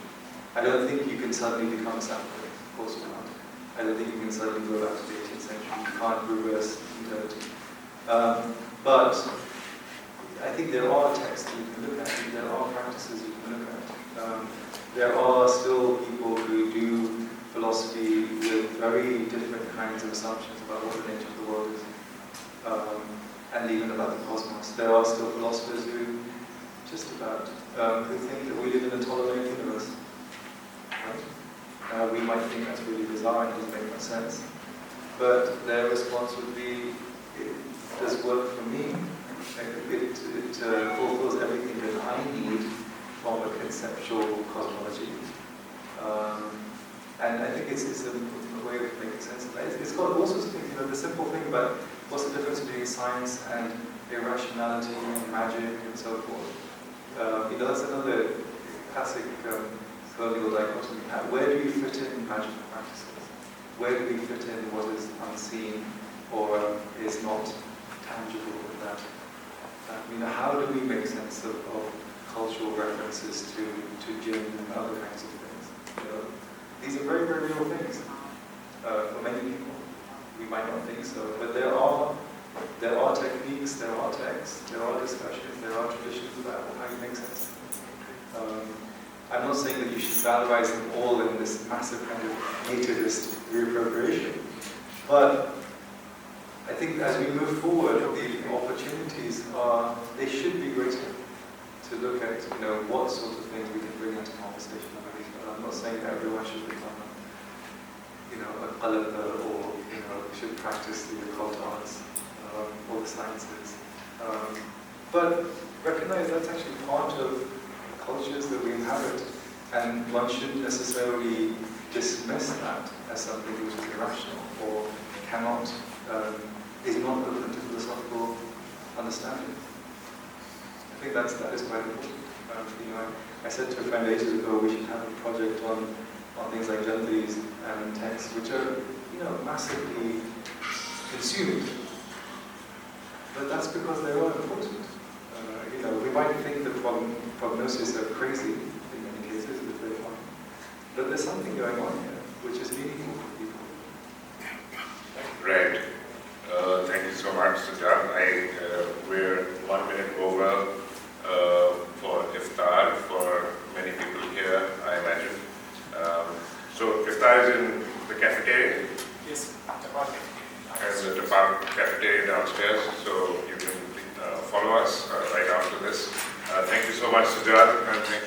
I don't think you can suddenly become a Samurai, of course not. I don't think you can suddenly go back to the 18th century. You can't reverse modernity. But I think there are texts that you can look at, there are practices you can look at. There are still people who do philosophy with very different kinds of assumptions about what the nature of the world is. And even about the cosmos. There are still philosophers who who think that we live in a Ptolemaic universe. Right? We might think that's really bizarre and doesn't make much sense. But their response would be, it does work for me. It fulfills everything that I need from a conceptual cosmology. And I think it's a way of making sense of that. It's got all sorts of things. The simple thing about what's the difference between science and irrationality and magic and so forth. That's another classic colonial dichotomy. Where do you fit in magical practices? Where do we fit in what is unseen or is not tangible in that? How do we make sense of cultural references to gin and other kinds of things? These are very, very real things for many people. We might not think so, but there are techniques, there are texts, there are discussions, there are traditions about how you make sense. I'm not saying that you should valorize them all in this massive kind of nativist reappropriation, but I think as we move forward, the opportunities they should be greater to look at, what sort of things we can bring into conversation. I'm not saying that everyone should become a qalaba or, should practice the occult arts or the sciences. But recognize that's actually part of cultures that we inhabit, and one shouldn't necessarily dismiss that as something which is irrational or cannot, is not open to philosophical understanding. I think that is quite important. I said to a friend ages ago we should have a project on things like jantaris and texts which are, massively consumed. But that's because they are important. We might think that prognosis are crazy in many cases, if they are. But there's something going on here which is meaningful for people. Right. Thank you so much, Sajjad. We're 1 minute over for iftar for many people here, I imagine. So iftar is in the cafeteria? Yes. And the department cafeteria downstairs, so you can follow us right after this. Thank you so much, Sajjad, and thank you.